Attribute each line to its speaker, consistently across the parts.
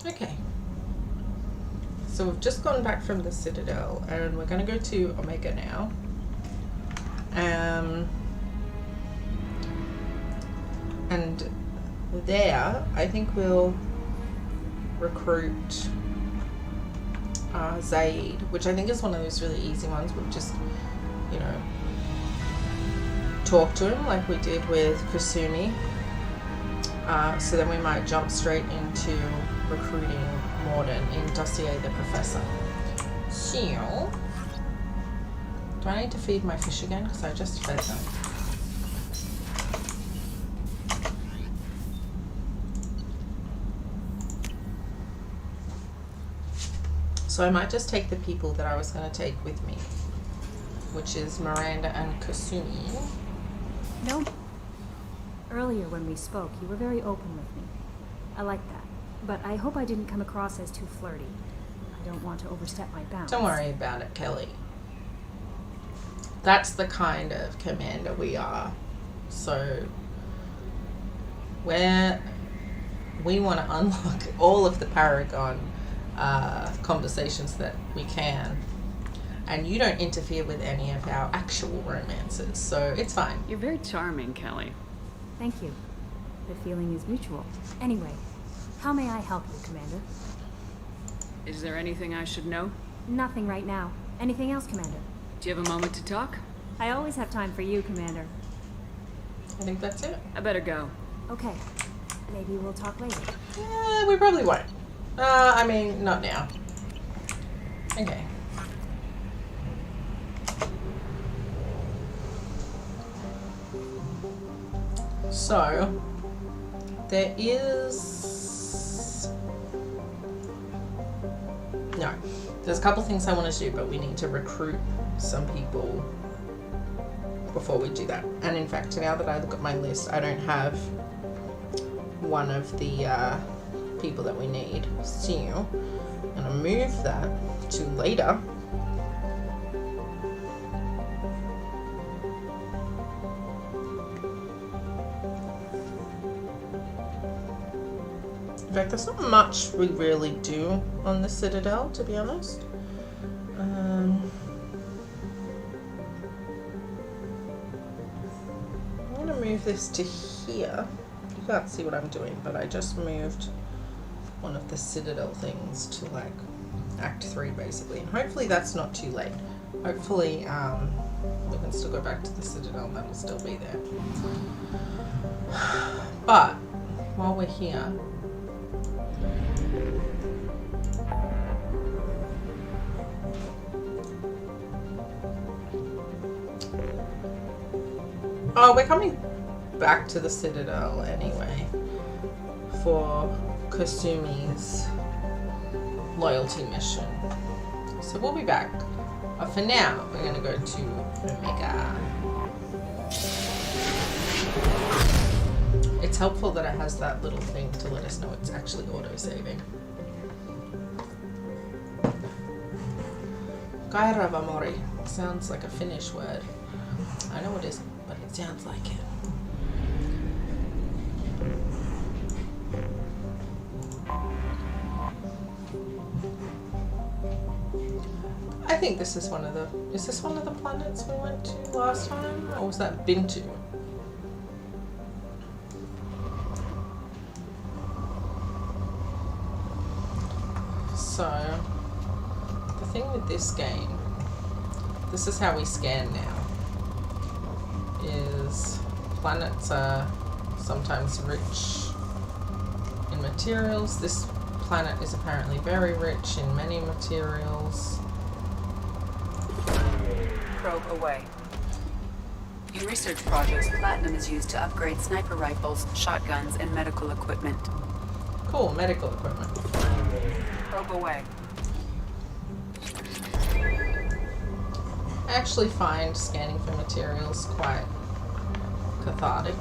Speaker 1: Okay. So we've just gone back from the Citadel and we're going to go to Omega now. And there, I think we'll recruit Zaid, which I think is one of those really easy ones. We'll just, you know, talk to him like we did with Kusumi. So then we might jump straight into recruiting Morden in Dossier the Professor. So, do I need to feed my fish again? Because I just fed them. So I might just take the people that I was going to take with me, which is Miranda and Kasumi.
Speaker 2: No. Earlier when we spoke, you were very open with me. I like that. But I hope I didn't come across as too flirty. I don't want to overstep my bounds.
Speaker 1: Don't worry about it, Kelly. That's the kind of commander we are. So we want to unlock all of the Paragon conversations that we can, and you don't interfere with any of our actual romances, so it's fine.
Speaker 3: You're very charming, Kelly.
Speaker 2: Thank you. The feeling is mutual. Anyway, how may I help you, Commander?
Speaker 3: Is there anything I should know?
Speaker 2: Nothing right now. Anything else, Commander?
Speaker 3: Do you have a moment to talk?
Speaker 2: I always have time for you, Commander.
Speaker 1: I think that's it.
Speaker 3: I better go.
Speaker 2: Okay. Maybe we'll talk later.
Speaker 1: Yeah, we probably won't. I mean, not now. Okay. So, there is... No. There's a couple things I want to do, but we need to recruit some people before we do that. And in fact, now that I look at my list, I don't have one of the people that we need. So, I'm going to move that to later. In fact, there's not much we really do on the Citadel, to be honest. I'm going to move this to here. You can't see what I'm doing, but I just moved one of the Citadel things to like Act 3 basically. And hopefully that's not too late. Hopefully we can still go back to the Citadel and that'll still be there. But while we're here, oh, we're coming back to the Citadel anyway for Kasumi's loyalty mission. So we'll be back. But for now, we're going to go to Omega. It's helpful that it has that little thing to let us know it's actually auto-saving. Kairavamori sounds like a Finnish word. I know it isn't, but it sounds like it. I think this is one of the... Is this one of the planets we went to last time? Or was that Bintu? So, the thing with this game, this is how we scan now, is planets are sometimes rich in materials. This planet is apparently very rich in many materials.
Speaker 4: Probe away. In research projects, platinum is used to upgrade sniper rifles, shotguns, and medical equipment.
Speaker 1: Cool, medical equipment.
Speaker 4: Probe away.
Speaker 1: I actually find scanning for materials quite cathartic.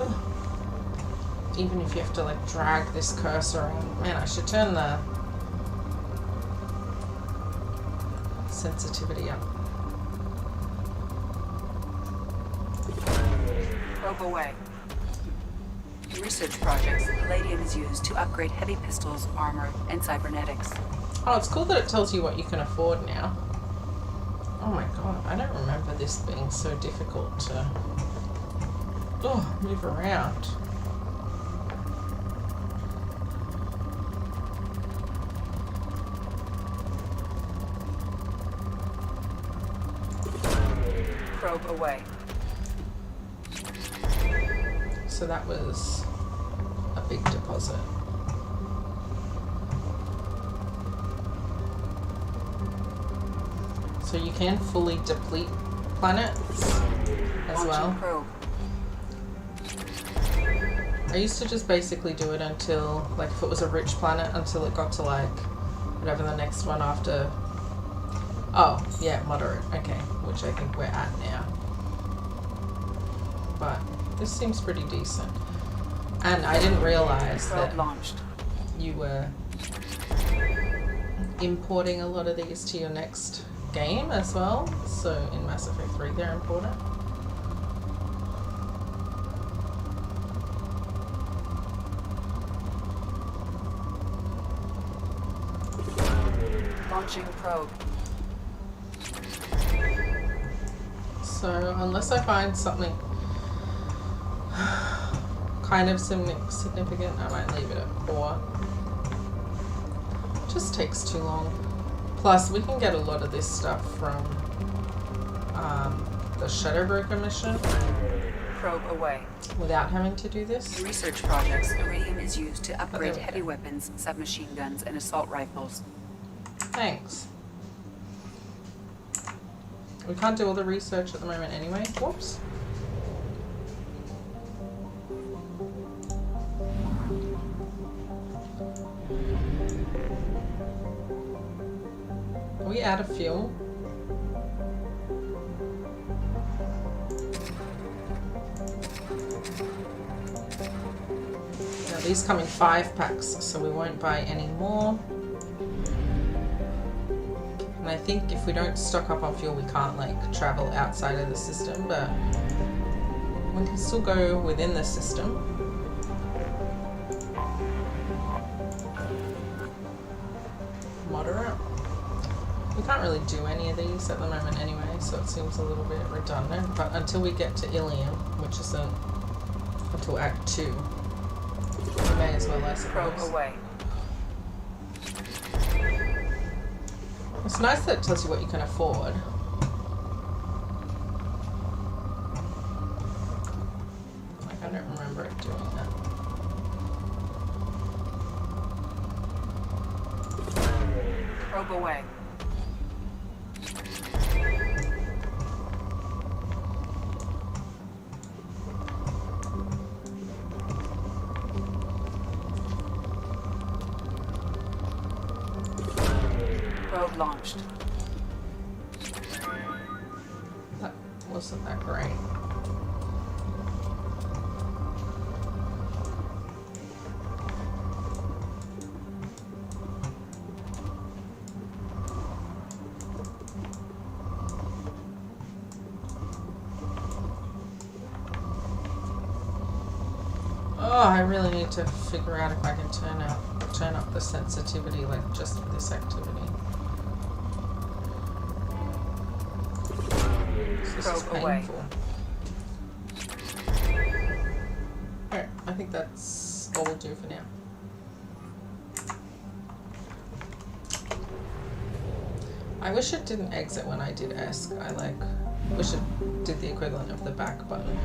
Speaker 1: Ugh. Even if you have to like drag this cursor around. Man, I should turn the sensitivity up.
Speaker 4: Probe away. In research projects, palladium is used to upgrade heavy pistols, armor, and cybernetics.
Speaker 1: Oh, it's cool that it tells you what you can afford now. Oh my god, I don't remember this being so difficult to move around.
Speaker 4: Probe away.
Speaker 1: So that was a big deposit. So you can fully deplete planets as
Speaker 4: Launching
Speaker 1: well.
Speaker 4: probe.
Speaker 1: I used to just basically do it until, like, if it was a rich planet, until it got to, like, whatever the next one after. Oh, yeah, moderate. Okay, which I think we're at now. But this seems pretty decent. And I didn't realize
Speaker 4: Probe
Speaker 1: that
Speaker 4: launched.
Speaker 1: you were importing a lot of these to your next game as well. So in Mass Effect 3 they're important.
Speaker 4: Launching probe.
Speaker 1: So unless I find something kind of significant, I might leave it at 4. It just takes too long. Plus we can get a lot of this stuff from the Shadowbroker mission
Speaker 4: Probe away.
Speaker 1: without having to do this.
Speaker 4: In research projects, iridium is used to upgrade
Speaker 1: we
Speaker 4: heavy
Speaker 1: go.
Speaker 4: weapons, submachine guns, and assault rifles.
Speaker 1: Thanks. We can't do all the research at the moment anyway. Whoops. Are we out of fuel? Now these come in 5 packs, so we won't buy any more. And I think if we don't stock up on fuel, we can't, like, travel outside of the system, but we can still go within the system. Moderate. We can't really do any of these at the moment anyway, so it seems a little bit redundant, but until we get to Ilium, which isn't until Act 2, we may as well, I
Speaker 4: Probe
Speaker 1: suppose.
Speaker 4: away.
Speaker 1: It's nice that it tells you what you can afford. Like, I don't remember it doing that.
Speaker 4: Probe away. Probe launched.
Speaker 1: That wasn't that great. Oh, I really need to figure out if I can turn up the sensitivity, like, just for this activity. This is
Speaker 4: Probe away.
Speaker 1: painful. Alright, I think that's all we'll do for now. I wish it didn't exit when I did ESC. I wish it did the equivalent of the back button.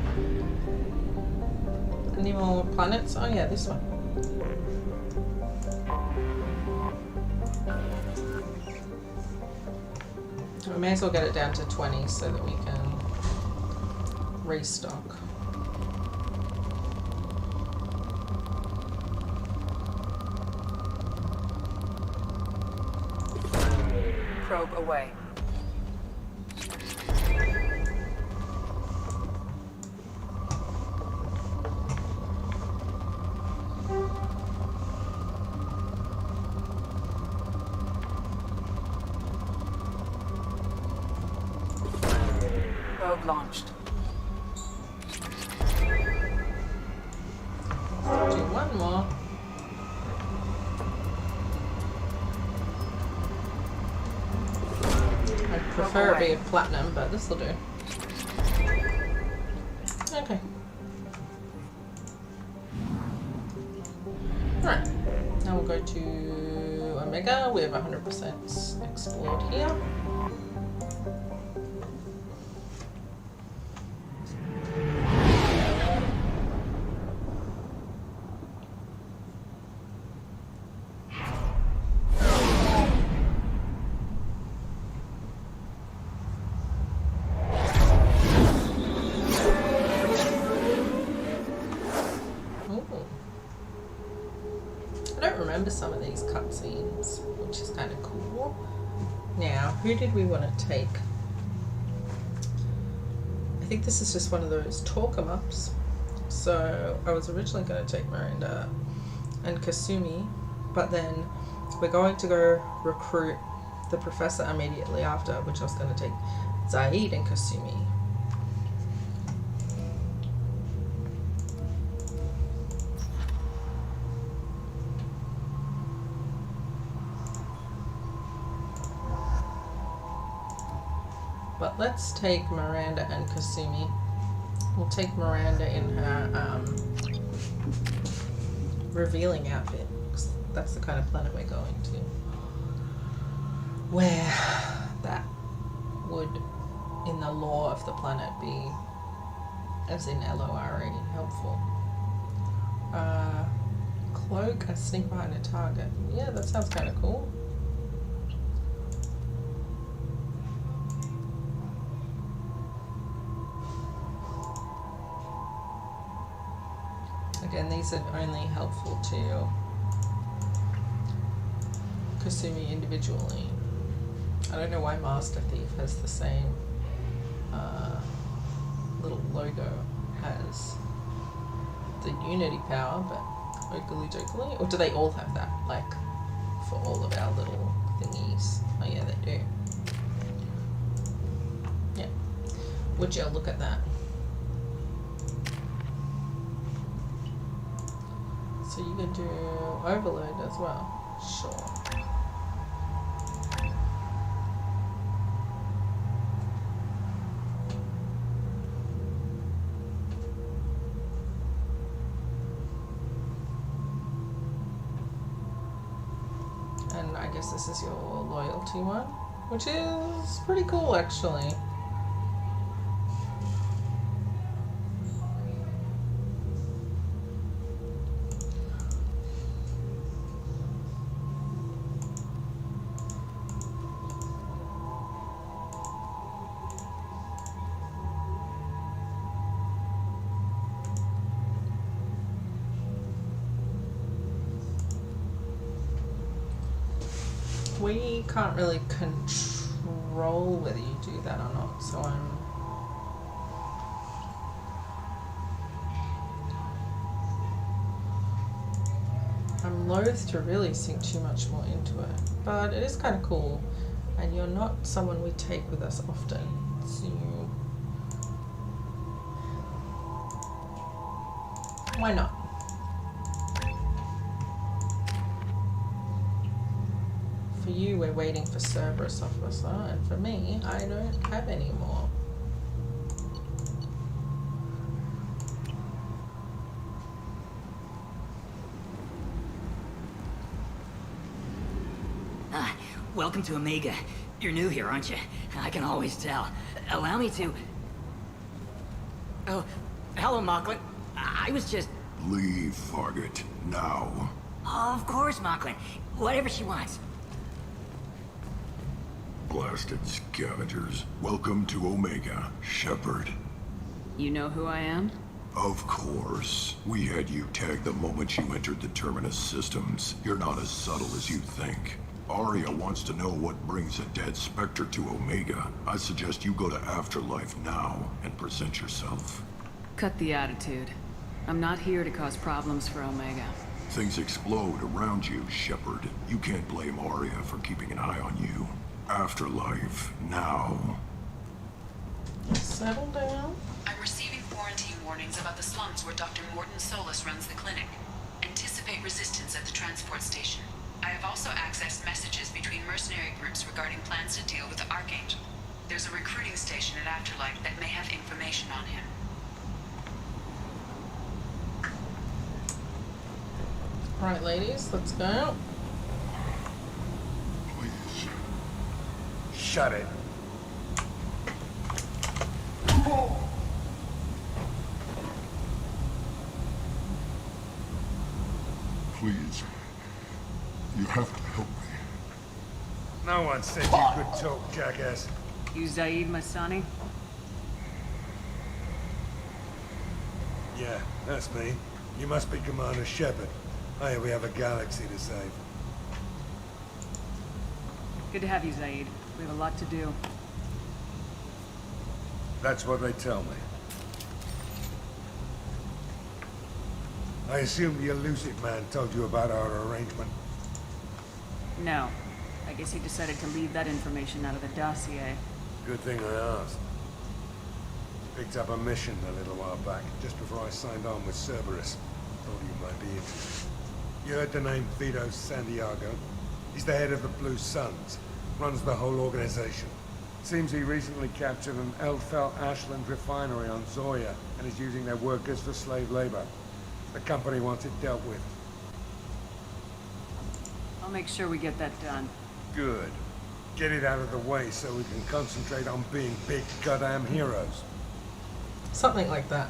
Speaker 1: Any more planets? Oh yeah, this one. We may as well get it down to 20 so that we can restock.
Speaker 4: Probe away. Probe launched.
Speaker 1: one more. I'd prefer it be a platinum, but this will do. Okay. Right. Now we'll go to Omega. We have 100% explored here. Some of these cutscenes, which is kind of cool. Now, who did we want to take? I think this is just one of those talk 'em ups. So I was originally going to take Miranda and Kasumi, but then we're going to go recruit the professor immediately after, which I was going to take Zaid and Kasumi. But let's take Miranda and Kasumi. We'll take Miranda in her revealing outfit, 'cause that's the kind of planet we're going to. Where that would, in the lore of the planet, be, as in LORE, helpful. Cloak and sneak behind a target. Yeah, that sounds kind of cool. Again, these are only helpful to Kasumi individually. I don't know why Master Thief has the same little logo as the Unity power, but okily dokily. Or do they all have that? Like, for all of our little thingies? Oh yeah, they do. Yeah. Would you look at that? So you can do overload as well. Sure. And I guess this is your loyalty one, which is pretty cool actually. We can't really control whether you do that or not, so I'm loath to really sink too much more into it, but it is kind of cool, and you're not someone we take with us often, so why not? For you, we're waiting for Cerberus officer, and for me, I don't have any more.
Speaker 5: Welcome to Omega. You're new here, aren't you? I can always tell. Allow me to... Oh, hello, Mocklin. I was just...
Speaker 6: Leave, Fargate, now.
Speaker 5: Of course, Mocklin. Whatever she wants.
Speaker 6: Blasted scavengers. Welcome to Omega, Shepard.
Speaker 3: You know who I am?
Speaker 6: Of course. We had you tagged the moment you entered the Terminus systems. You're not as subtle as you think. Arya wants to know what brings a dead Spectre to Omega. I suggest you go to Afterlife now and present yourself.
Speaker 3: Cut the attitude. I'm not here to cause problems for Omega.
Speaker 6: Things explode around you, Shepard. You can't blame Arya for keeping an eye on you. Afterlife, now.
Speaker 1: Settle down.
Speaker 4: I'm receiving quarantine warnings about the slums where Dr. Morton Solus runs the clinic. Anticipate resistance at the transport station. I have also accessed messages between mercenary groups regarding plans to deal with the Archangel. There's a recruiting station at Afterlife that may have information on him.
Speaker 1: Right, ladies, let's go.
Speaker 6: Please.
Speaker 7: Shut it.
Speaker 6: Please. You have to help me.
Speaker 7: No one said you could talk, jackass.
Speaker 3: You Zaid Masani?
Speaker 7: Yeah, that's me. You must be Commander Shepard. Hey, we have a galaxy to save.
Speaker 3: Good to have you, Zaid. We have a lot to do.
Speaker 7: That's what they tell me. I assume the elusive man told you about our arrangement.
Speaker 3: No. I guess he decided to leave that information out of the dossier.
Speaker 7: Good thing I asked. Picked up a mission a little while back, just before I signed on with Cerberus. Thought you might be interested. You heard the name Vito Santiago? He's the head of the Blue Suns. Runs the whole organization. Seems he recently captured an Eldfell Ashland refinery on Zoya and is using their workers for slave labor. The company wants it dealt with.
Speaker 3: I'll make sure we get that done.
Speaker 7: Good. Get it out of the way so we can concentrate on being big goddamn heroes.
Speaker 1: Something like that.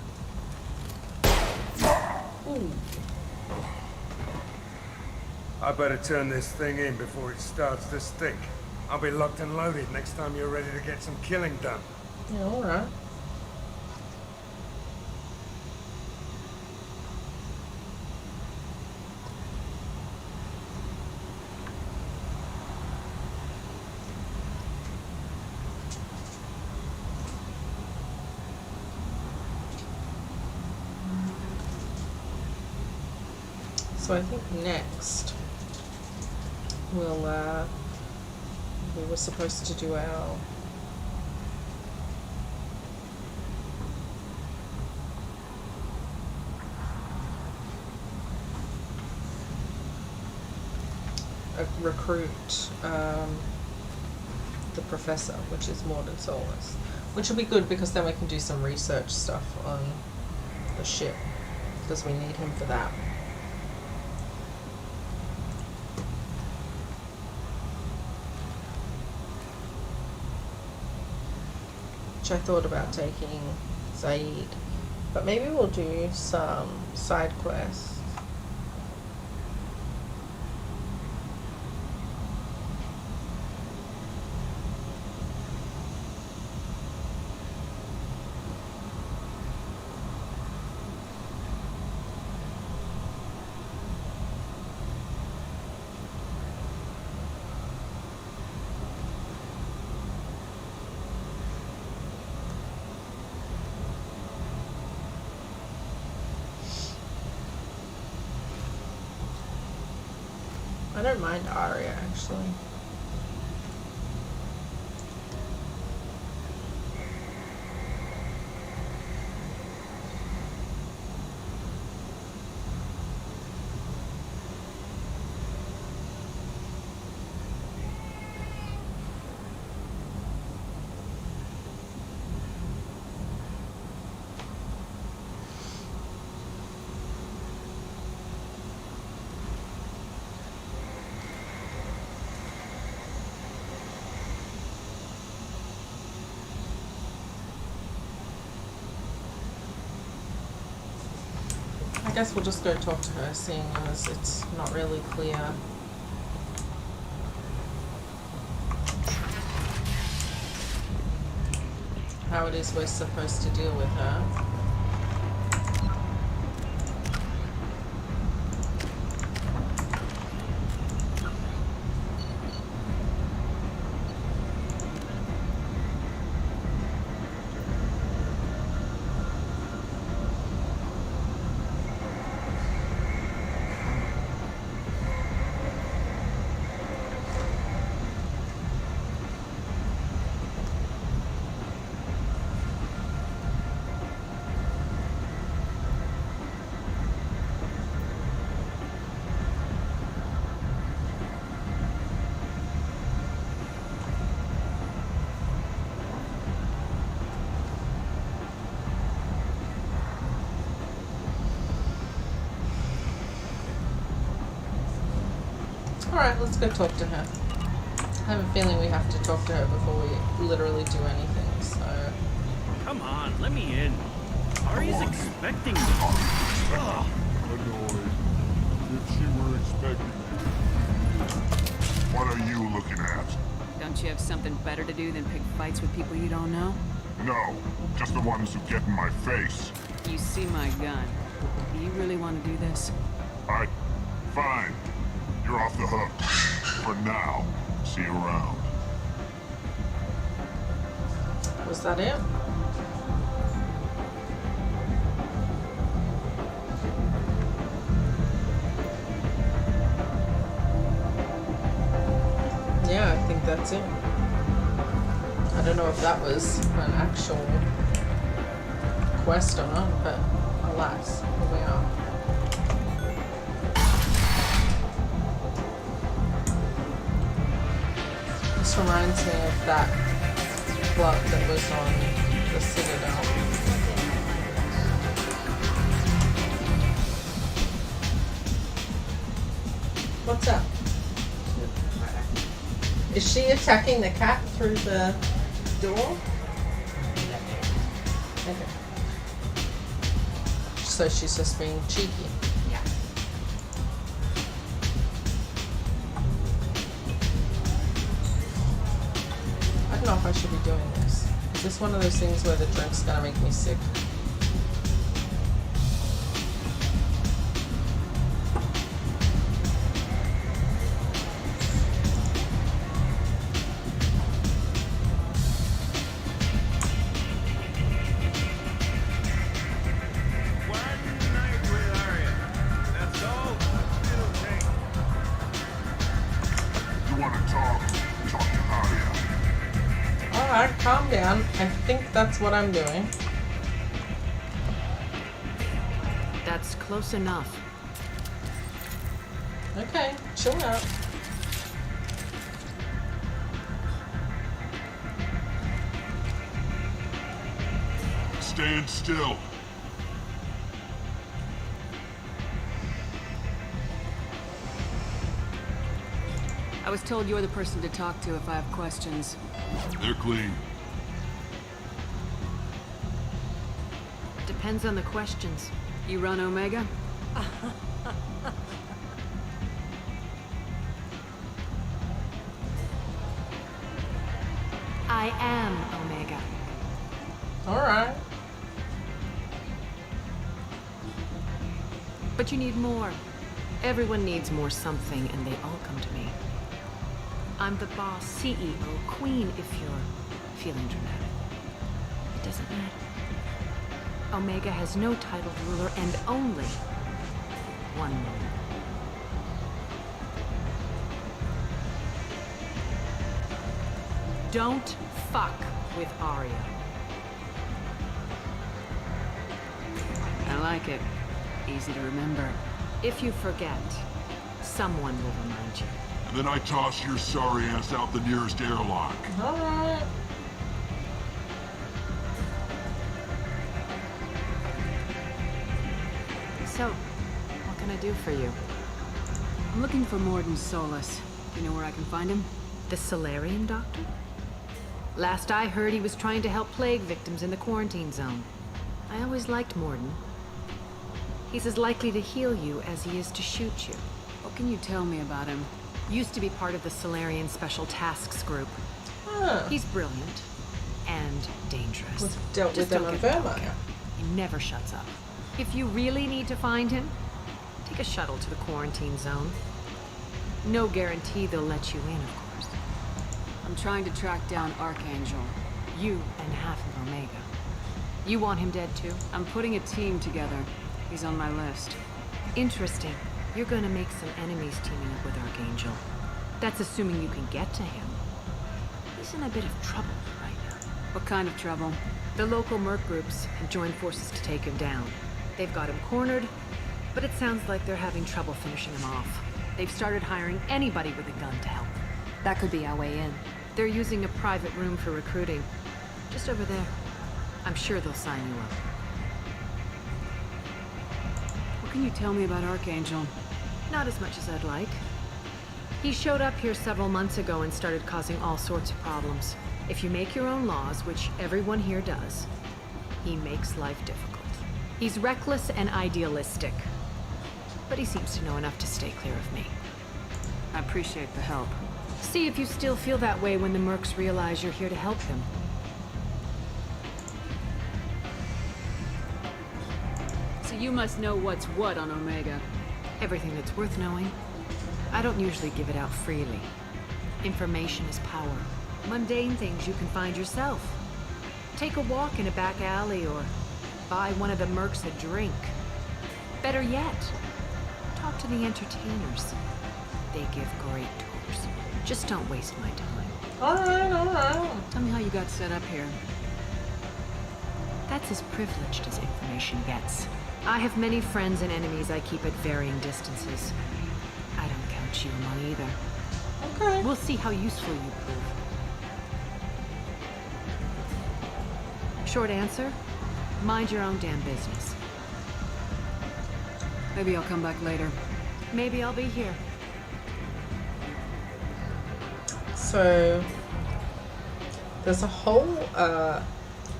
Speaker 1: Ooh.
Speaker 7: I better turn this thing in before it starts to stink. I'll be locked and loaded next time you're ready to get some killing done.
Speaker 1: Yeah, alright. So I think next we were supposed to do our recruit the professor, which is Morden Solus, which will be good because then we can do some research stuff on the ship because we need him for that. I thought about taking Zaid, but maybe we'll do some side quests. I don't mind Aria, actually. I guess we'll just go talk to her, seeing as it's not really clear how it is we're supposed to deal with her. Alright, let's go talk to her. I have a feeling we have to talk to her before we literally do anything, so...
Speaker 8: Come on, let me in. Ari's expecting me. Ugh.
Speaker 6: Annoyed. If she were expecting you. What are you looking at?
Speaker 3: Don't you have something better to do than pick fights with people you don't know?
Speaker 6: No, just the ones who get in my face.
Speaker 3: You see my gun. Do you really want to do this?
Speaker 6: Fine. You're off the hook. For now. See you around.
Speaker 1: Was that it? Yeah, I think that's it. I don't know if that was an actual quest or not, but alas, here we are. This reminds me of that plot that was on the Citadel. What's up? Is she attacking the cat through the door? Okay. So she's just being cheeky.
Speaker 4: Yeah.
Speaker 1: I don't know if I should be doing this. Is this one of those things where the drink's gonna make me sick?
Speaker 8: One night with Arya. That's all it'll take.
Speaker 6: You want to talk? Talk to Arya.
Speaker 1: Alright, calm down. I think that's what I'm doing.
Speaker 3: That's close enough.
Speaker 1: Okay, chill out.
Speaker 6: Stand still.
Speaker 3: I was told you're the person to talk to if I have questions.
Speaker 6: They're clean.
Speaker 3: Depends on the questions. You run Omega? I am Omega.
Speaker 1: Alright.
Speaker 9: But you need more. Everyone needs more something, and they all come to me. I'm the boss, CEO, queen, if you're feeling dramatic. It doesn't matter. Omega has no titled ruler and only one ruler. Don't fuck with Arya.
Speaker 3: I like it. Easy to remember.
Speaker 9: If you forget, someone will remind you.
Speaker 6: And then I toss your sorry ass out the nearest airlock.
Speaker 1: Alright.
Speaker 9: So, what can I do for you?
Speaker 3: I'm looking for Morden Solus. Do you know where I can find him?
Speaker 9: The Solarian doctor? Last I heard, he was trying to help plague victims in the quarantine zone. I always liked Morden. He's as likely to heal you as he is to shoot you.
Speaker 3: What can you tell me about him?
Speaker 9: Used to be part of the Solarian Special Tasks Group.
Speaker 1: Ah,
Speaker 9: He's brilliant and dangerous.
Speaker 1: we've dealt with
Speaker 9: Just
Speaker 1: them
Speaker 9: don't
Speaker 1: on
Speaker 9: get me
Speaker 1: Vermire.
Speaker 9: wrong. He never shuts up. If you really need to find him, take a shuttle to the quarantine zone. No guarantee they'll let you in, of course.
Speaker 3: I'm trying to track down Archangel.
Speaker 9: You and half of Omega. You want him dead too?
Speaker 3: I'm putting a team together. He's on my list.
Speaker 9: Interesting. You're gonna make some enemies teaming up with Archangel. That's assuming you can get to him. He's in a bit of trouble right now.
Speaker 3: What kind of trouble?
Speaker 9: The local merc groups have joined forces to take him down. They've got him cornered, but it sounds like they're having trouble finishing him off. They've started hiring anybody with a gun to help.
Speaker 3: That could be our way in.
Speaker 9: They're using a private room for recruiting. Just over there. I'm sure they'll sign you up.
Speaker 3: What can you tell me about Archangel?
Speaker 9: Not as much as I'd like. He showed up here several months ago and started causing all sorts of problems. If you make your own laws, which everyone here does, he makes life difficult. He's reckless and idealistic, but he seems to know enough to stay clear of me.
Speaker 3: I appreciate the help.
Speaker 9: See if you still feel that way when the mercs realize you're here to help them.
Speaker 3: So you must know what's what on Omega.
Speaker 9: Everything that's worth knowing. I don't usually give it out freely. Information is power. Mundane things you can find yourself. Take a walk in a back alley or buy one of the mercs a drink. Better yet, talk to the entertainers. They give great tours. Just don't waste my time.
Speaker 1: Alright.
Speaker 3: Tell me how you got set up here.
Speaker 9: That's as privileged as information gets. I have many friends and enemies I keep at varying distances. I don't count you among either.
Speaker 1: Okay.
Speaker 9: We'll see how useful you prove. Short answer, mind your own damn business.
Speaker 3: Maybe I'll come back later.
Speaker 9: Maybe I'll be here.
Speaker 1: So there's a whole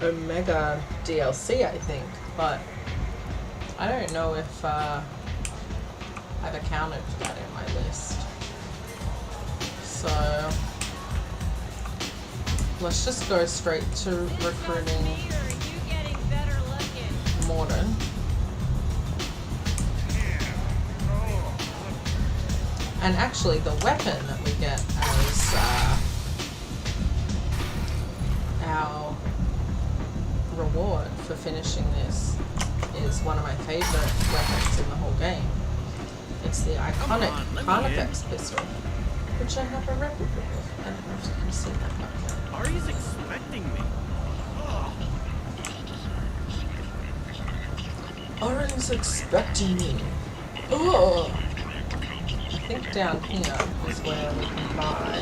Speaker 1: Omega DLC, I think, but I don't know if I've accounted for that in my list. So let's just go straight to recruiting Morden. And actually the weapon that we get as our reward for finishing this is one of my favorite weapons in the whole game. It's the iconic Carnifex pistol, which I have a replica of. I don't know if you can see that back there.
Speaker 8: Ari's expecting me.
Speaker 1: Ari's expecting me. Oh! I think down here is where we can buy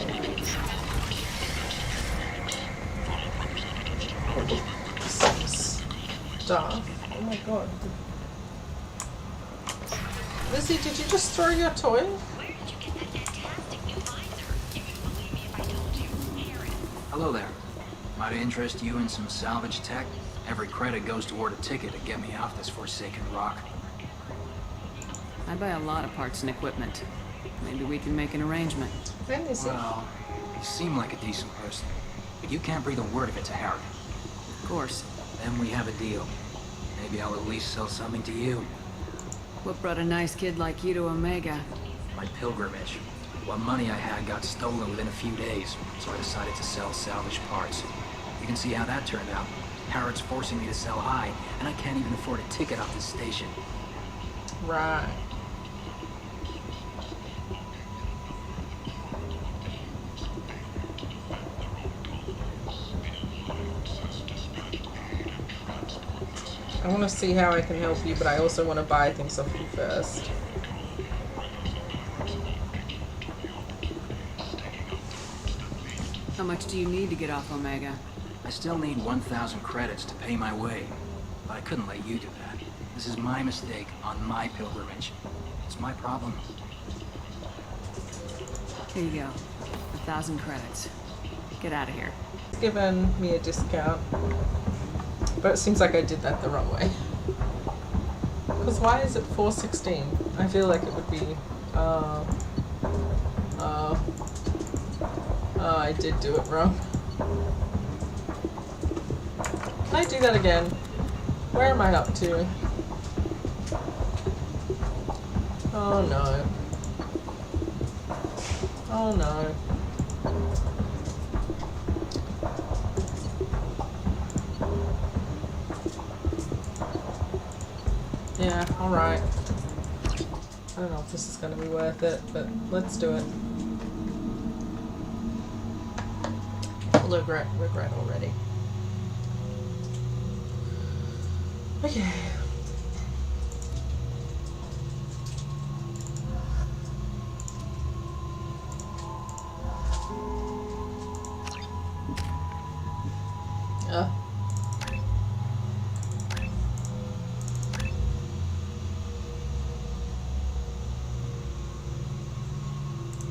Speaker 1: some stuff. Oh my god. Lizzie, did you just throw your toy?
Speaker 5: Hello there. Might I interest you in some salvage tech? Every credit goes toward a ticket to get me off this forsaken rock.
Speaker 3: I buy a lot of parts and equipment. Maybe we can make an arrangement.
Speaker 1: When is it?
Speaker 5: Well, you seem like a decent person, but you can't breathe a word of it to Harry.
Speaker 3: Of course.
Speaker 5: Then we have a deal. Maybe I'll at least sell something to you.
Speaker 3: What brought a nice kid like you to Omega?
Speaker 5: My pilgrimage. What money I had got stolen within a few days, so I decided to sell salvaged parts. You can see how that turned out. Harrod's forcing me to sell high, and I can't even afford a ticket off this station.
Speaker 1: Right. I want to see how I can help you, but I also want to buy things off you first.
Speaker 3: How much do you need to get off Omega?
Speaker 5: I still need 1,000 credits to pay my way, but I couldn't let you do that. This is my mistake on my pilgrimage. It's my problem.
Speaker 3: Here you go. 1,000 credits. Get out of here.
Speaker 1: It's given me a discount, but it seems like I did that the wrong way. Because why is it 416? I feel like it would be. I did do it wrong. Can I do that again? Where am I up to? Oh no. Oh no. Yeah, alright. I don't know if this is going to be worth it, but let's do it. Regret already. Okay.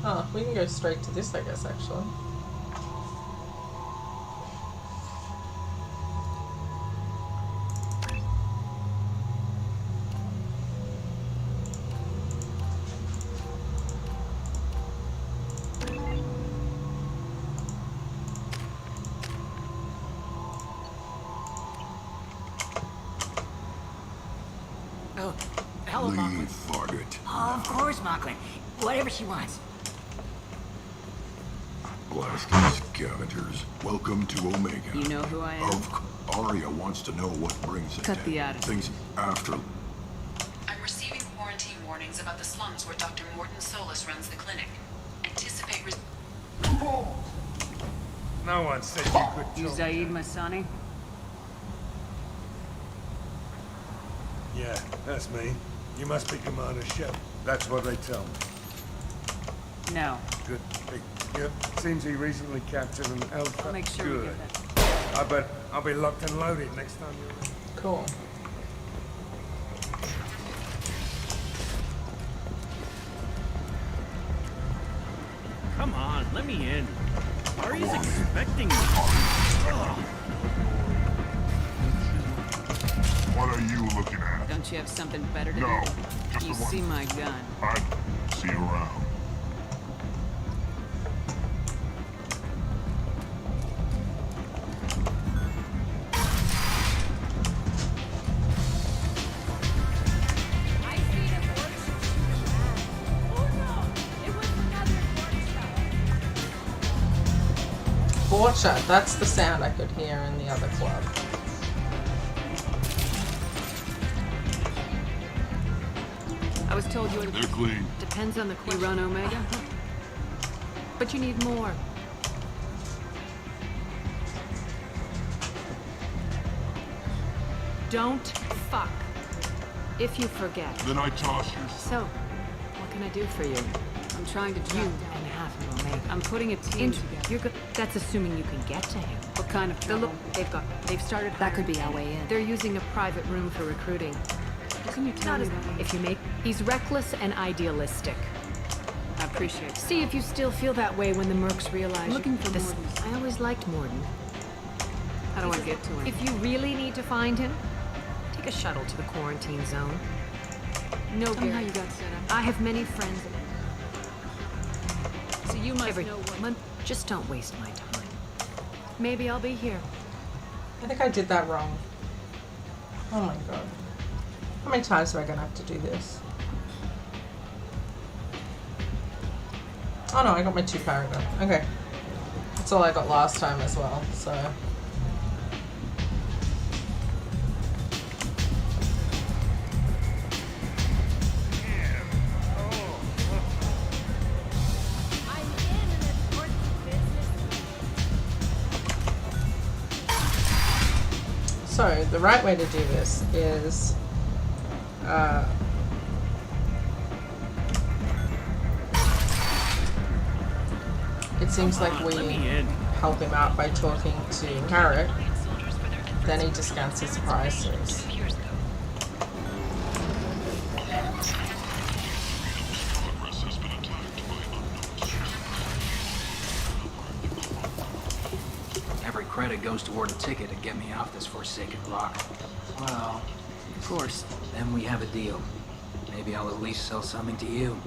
Speaker 1: Oh. we can go straight to this, I guess, actually.
Speaker 10: Oh, hello, Mocklin.
Speaker 6: Leave Fargate.
Speaker 10: Oh, of course, Mocklin. Whatever she wants.
Speaker 6: Blasted scavengers. Welcome to Omega.
Speaker 3: You know who I am?
Speaker 6: Arya wants to know what brings it.
Speaker 3: Cut the attitude.
Speaker 6: Things after.
Speaker 4: I'm receiving quarantine warnings about the slums where Dr. Morton Solus runs the clinic. Anticipate
Speaker 7: No one said you could
Speaker 3: You
Speaker 7: talk.
Speaker 3: Zaid Masani?
Speaker 7: Yeah, that's me. You must be Commander Shep. That's what they tell me.
Speaker 3: No.
Speaker 7: Good. Yep. Seems he recently captured an alpha.
Speaker 3: I'll make sure
Speaker 7: Good.
Speaker 3: we get that.
Speaker 7: I bet I'll be locked and loaded next time you're in.
Speaker 1: Cool.
Speaker 8: Come on, let me in. Ari's expecting me.
Speaker 11: What are you looking at?
Speaker 3: Don't you have something better to
Speaker 11: No,
Speaker 3: do?
Speaker 11: just
Speaker 3: You
Speaker 11: the one.
Speaker 3: see my gun.
Speaker 11: I see you around.
Speaker 1: Torture. That's the sound I could hear in the other club.
Speaker 9: I was told you were...
Speaker 11: They're clean.
Speaker 9: Depends on the
Speaker 3: You
Speaker 9: question.
Speaker 3: run Omega?
Speaker 9: But you need more. Don't fuck. If you forget.
Speaker 11: Then I toss you.
Speaker 9: So, what can I do for you?
Speaker 3: I'm trying to
Speaker 9: You
Speaker 3: track
Speaker 9: and
Speaker 3: down.
Speaker 9: half of Omega.
Speaker 3: I'm putting a team
Speaker 9: Into
Speaker 3: together.
Speaker 9: you're good. That's assuming you can get to him.
Speaker 3: What kind of
Speaker 9: The
Speaker 3: trouble?
Speaker 9: look they've started.
Speaker 3: That could
Speaker 9: hiring.
Speaker 3: be our way in.
Speaker 9: They're using a private room for recruiting.
Speaker 3: Can you tell
Speaker 9: Not
Speaker 3: me
Speaker 9: as
Speaker 3: that?
Speaker 9: if you make. He's reckless and idealistic.
Speaker 3: I appreciate that.
Speaker 9: See if you still feel that way when the mercs realize.
Speaker 3: I'm looking for
Speaker 9: this.
Speaker 3: Morden.
Speaker 9: I always liked Morden.
Speaker 3: How do I get to him?
Speaker 9: If you really need to find him, take a shuttle to the quarantine zone. No,
Speaker 3: Tell me how
Speaker 9: Gary.
Speaker 3: you got set up.
Speaker 9: I have many friends in it.
Speaker 3: So you must
Speaker 9: Every
Speaker 3: know what...
Speaker 9: month. Just don't waste my time. Maybe I'll be here.
Speaker 1: I think I did that wrong. Oh my god. How many times am I gonna have to do this? Oh no, I got my 2 paragon. Okay. That's all I got last time as well, so. So, the right way to do this is it seems like we
Speaker 8: Let me in.
Speaker 1: help him out by talking to Harriet, then he discounts his prices.
Speaker 5: Every credit goes toward a ticket to get me off this forsaken rock. Well,
Speaker 3: Of course.
Speaker 5: then we have a deal. Maybe I'll at least sell something to you.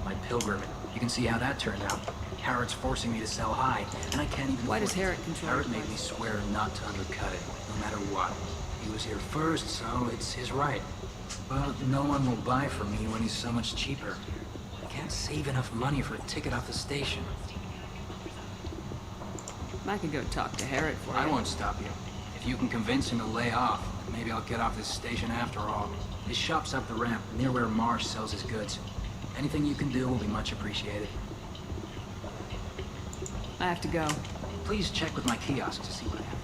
Speaker 5: My pilgrim. You can see how that turned out. Harrod's forcing me to sell high, and I can't even...
Speaker 3: Why does
Speaker 5: afford it.
Speaker 3: Harrod control
Speaker 5: Harrod
Speaker 3: the
Speaker 5: made me
Speaker 3: price?
Speaker 5: swear not to undercut it, no matter what. He was here first, so it's his right. But no one will buy from me when he's so much cheaper. I can't save enough money for a ticket off the station.
Speaker 3: I could go talk to Harriet for
Speaker 5: I
Speaker 3: you.
Speaker 5: won't stop you. If you can convince him to lay off, maybe I'll get off this station after all. His shop's up the ramp, near where Marsh sells his goods. Anything you can do will be much appreciated.
Speaker 3: I have to go.
Speaker 5: Please check with my kiosk to see what I have.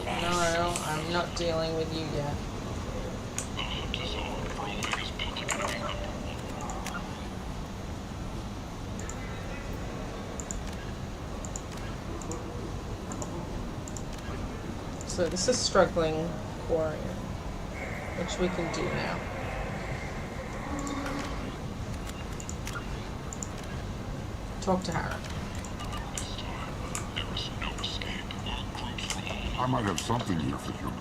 Speaker 1: No, I'm not dealing with you yet. So this is struggling warrior, which we can do now. Talk to Harry.
Speaker 11: I might have something here for humans.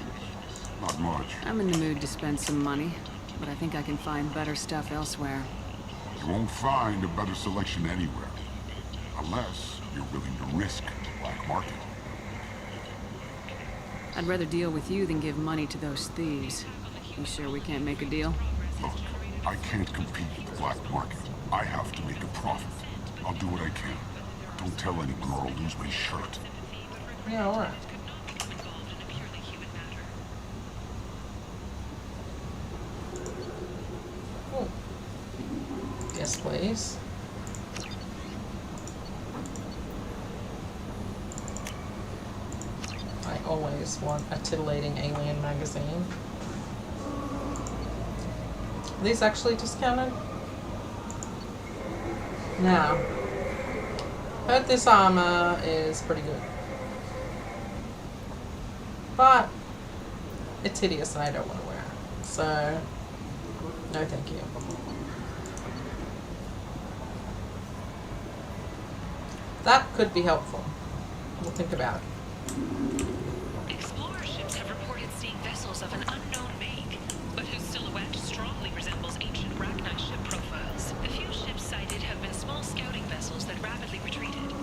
Speaker 11: Not much.
Speaker 3: I'm in the mood to spend some money, but I think I can find better stuff elsewhere.
Speaker 11: You won't find a better selection anywhere. Unless you're willing to risk the black market.
Speaker 3: I'd rather deal with you than give money to those thieves. You sure we can't make a deal?
Speaker 11: Look, I can't compete with the black market. I have to make a profit. I'll do what I can. Don't tell anyone or I'll lose my shirt.
Speaker 1: Yeah, alright. Yes, please. I always want a titillating alien magazine. Are these actually discounted? No. Heard this armor is pretty good. But it's hideous and I don't want to wear it. So, no thank you. That could be helpful. We'll think about it.
Speaker 4: Explorer ships have reported seeing vessels of an unknown make, but whose silhouette strongly resembles ancient Rachni ship profiles. The few ships sighted have been small scouting vessels that rapidly retreated.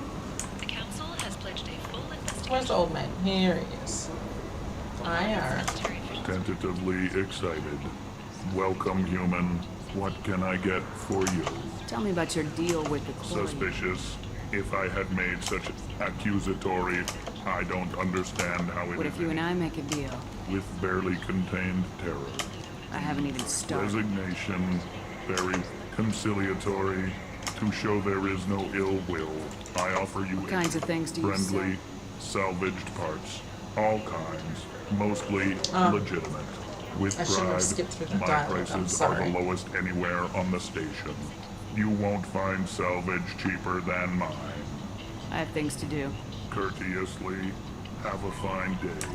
Speaker 4: The Council has pledged a full investigation.
Speaker 1: Where's the old man? Here he is. Hi, Aaron.
Speaker 11: Tentatively excited. Welcome, human. What can I get for you?
Speaker 3: Tell me about your deal with the Queen.
Speaker 11: Suspicious. If I had made such accusatory, I don't understand how it
Speaker 3: What if you and I make a deal?
Speaker 11: with barely contained terror.
Speaker 3: I haven't even started.
Speaker 11: Resignation, very conciliatory, to show there is no ill will. I offer you
Speaker 3: What kinds of things do you
Speaker 11: friendly, salvaged parts. All kinds. Mostly legitimate. With
Speaker 1: I shouldn't have
Speaker 11: pride,
Speaker 1: skipped through the
Speaker 11: my
Speaker 1: dialogue, I'm
Speaker 11: prices are
Speaker 1: sorry.
Speaker 11: the lowest anywhere on the station. You won't find salvage cheaper than mine.
Speaker 3: I have things to do.
Speaker 11: Courteously, have a fine day.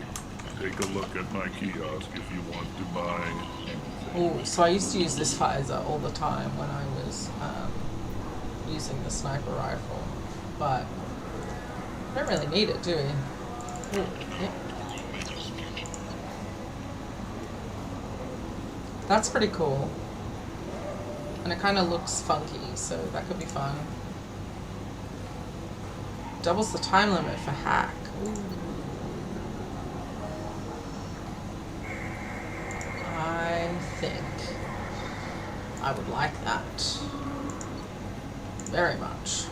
Speaker 11: Take a look at my kiosk if you want to buy anything.
Speaker 1: Oh, so I used to use this visor all the time when I was using the sniper rifle, but I don't really need it, do we? Ooh, yep. That's pretty cool. And it kind of looks funky, so that could be fun. Doubles the time limit for hack. Ooh. I think I would like that very much.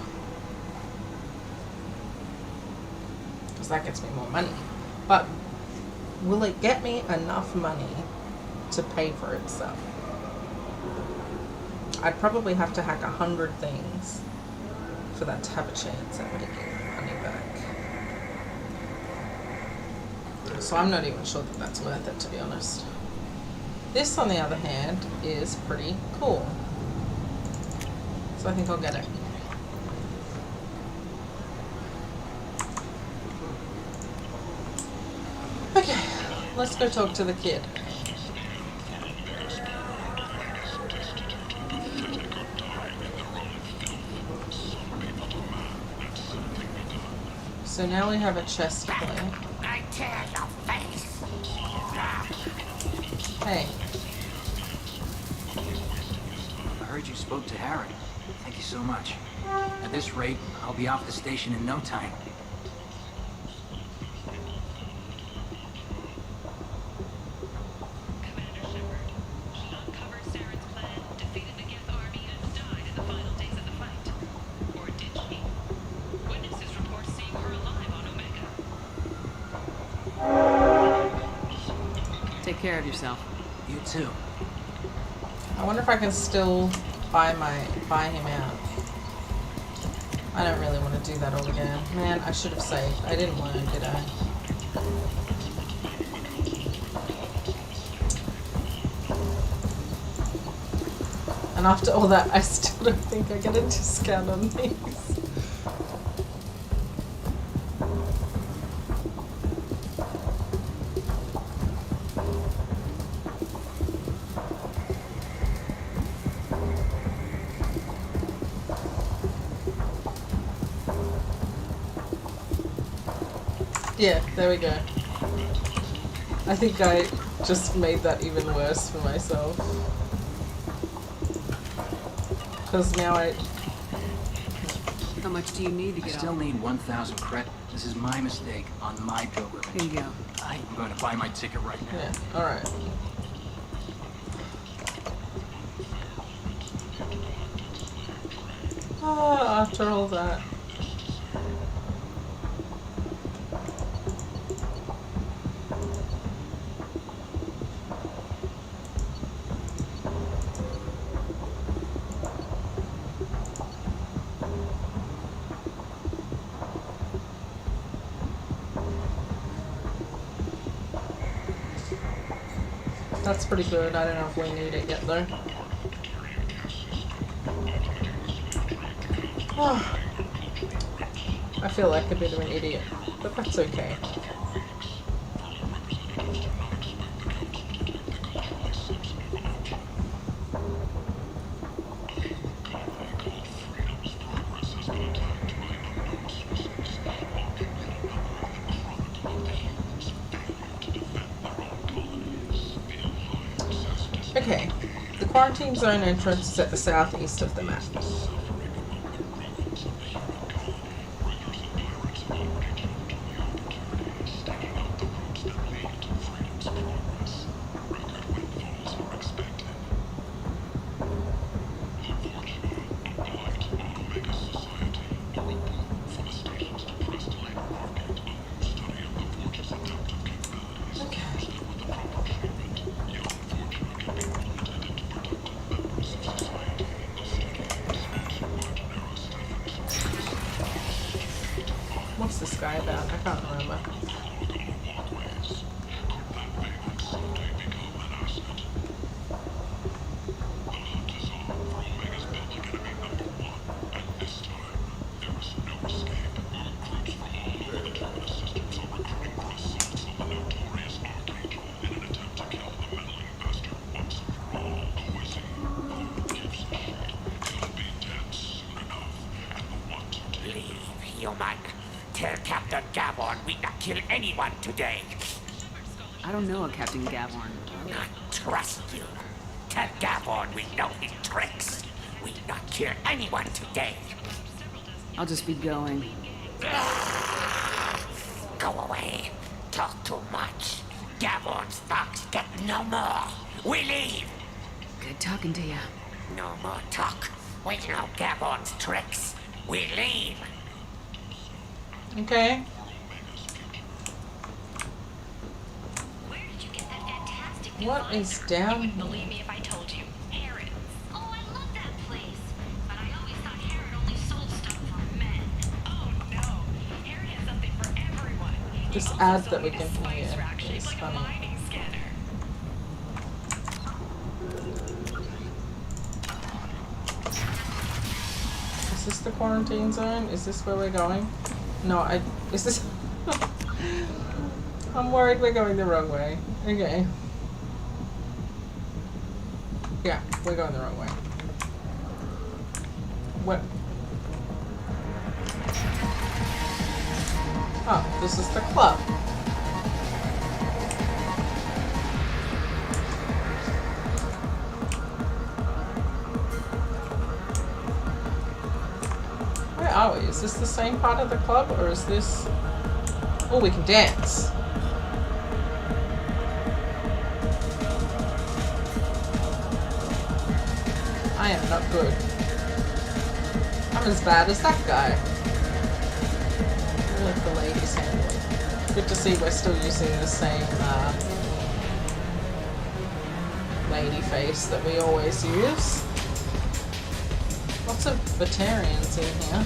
Speaker 1: Because that gets me more money. But will it get me enough money to pay for itself? I'd probably have to hack 100 things for that to have a chance at making money back. So I'm not even sure that that's worth it, to be honest. This, on the other hand, is pretty cool. So I think I'll get it. Okay, let's go talk to the kid. So now we have a chest plate.
Speaker 10: I tear your face.
Speaker 1: Hey.
Speaker 5: I heard you spoke to Harry. Thank you so much. At this rate, I'll be off the station in no time.
Speaker 4: Commander Shepard, she uncovered Saren's plan, defeated the Geth army, and died in the final days of the fight. Or did she? Witnesses report seeing her alive on Omega.
Speaker 3: Take care of yourself.
Speaker 5: You too.
Speaker 1: I wonder if I can still buy him out. I don't really want to do that all again. Man, I should have saved. I didn't learn, did I? And after all that, I still don't think I get a discount on these. Yeah, there we go. I think I just made that even worse for myself. Because now I...
Speaker 3: How much do you need to
Speaker 5: I
Speaker 3: get
Speaker 5: still
Speaker 3: off?
Speaker 5: need 1,000 credit. This is my mistake on my pilgrimage.
Speaker 3: Here you go.
Speaker 5: I'm going to buy my ticket right now.
Speaker 1: Yeah, alright. Oh, after all that. That's pretty good. I don't know if we need it yet though. Oh, I feel like a bit of an idiot, but that's okay. Okay, the quarantine zone entrance is at the southeast of the map. What's this guy about? I can't remember.
Speaker 10: Human. Tell Captain Gavon we not kill anyone today.
Speaker 3: I don't know a Captain Gavorn.
Speaker 10: Not trust you. Tell Gavon we know his tricks. We not kill anyone today.
Speaker 3: I'll just be going.
Speaker 10: Go away. Talk too much. Gavon's thugs get no more. We leave.
Speaker 3: Good talking to you.
Speaker 10: No more talk. We know Gavon's tricks. We leave.
Speaker 1: Okay.
Speaker 12: Where did you get that fantastic new
Speaker 1: What
Speaker 12: line?
Speaker 1: is down
Speaker 12: You
Speaker 1: here?
Speaker 12: would believe me if I told you. Harrods. Oh, I love that place. But I always thought Harrod only sold stuff for men. Oh no. Harrod has something for everyone. He
Speaker 1: This
Speaker 12: also
Speaker 1: ad
Speaker 12: sold
Speaker 1: that we
Speaker 12: me
Speaker 1: can
Speaker 12: this spice
Speaker 1: hear
Speaker 12: rack shaped
Speaker 1: is
Speaker 12: like a
Speaker 1: funny.
Speaker 12: mining scanner.
Speaker 1: Is this the quarantine zone? Is this where we're going? No, is this... I'm worried we're going the wrong way. Okay. Yeah, we're going the wrong way. What? Oh, this is the club. Where are we? Is this the same part of the club, or is this... Oh, we can dance. I am not good. I'm as bad as that guy. I like the ladies handling. Good to see we're still using the same lady face that we always use. Lots of vegetarians in here.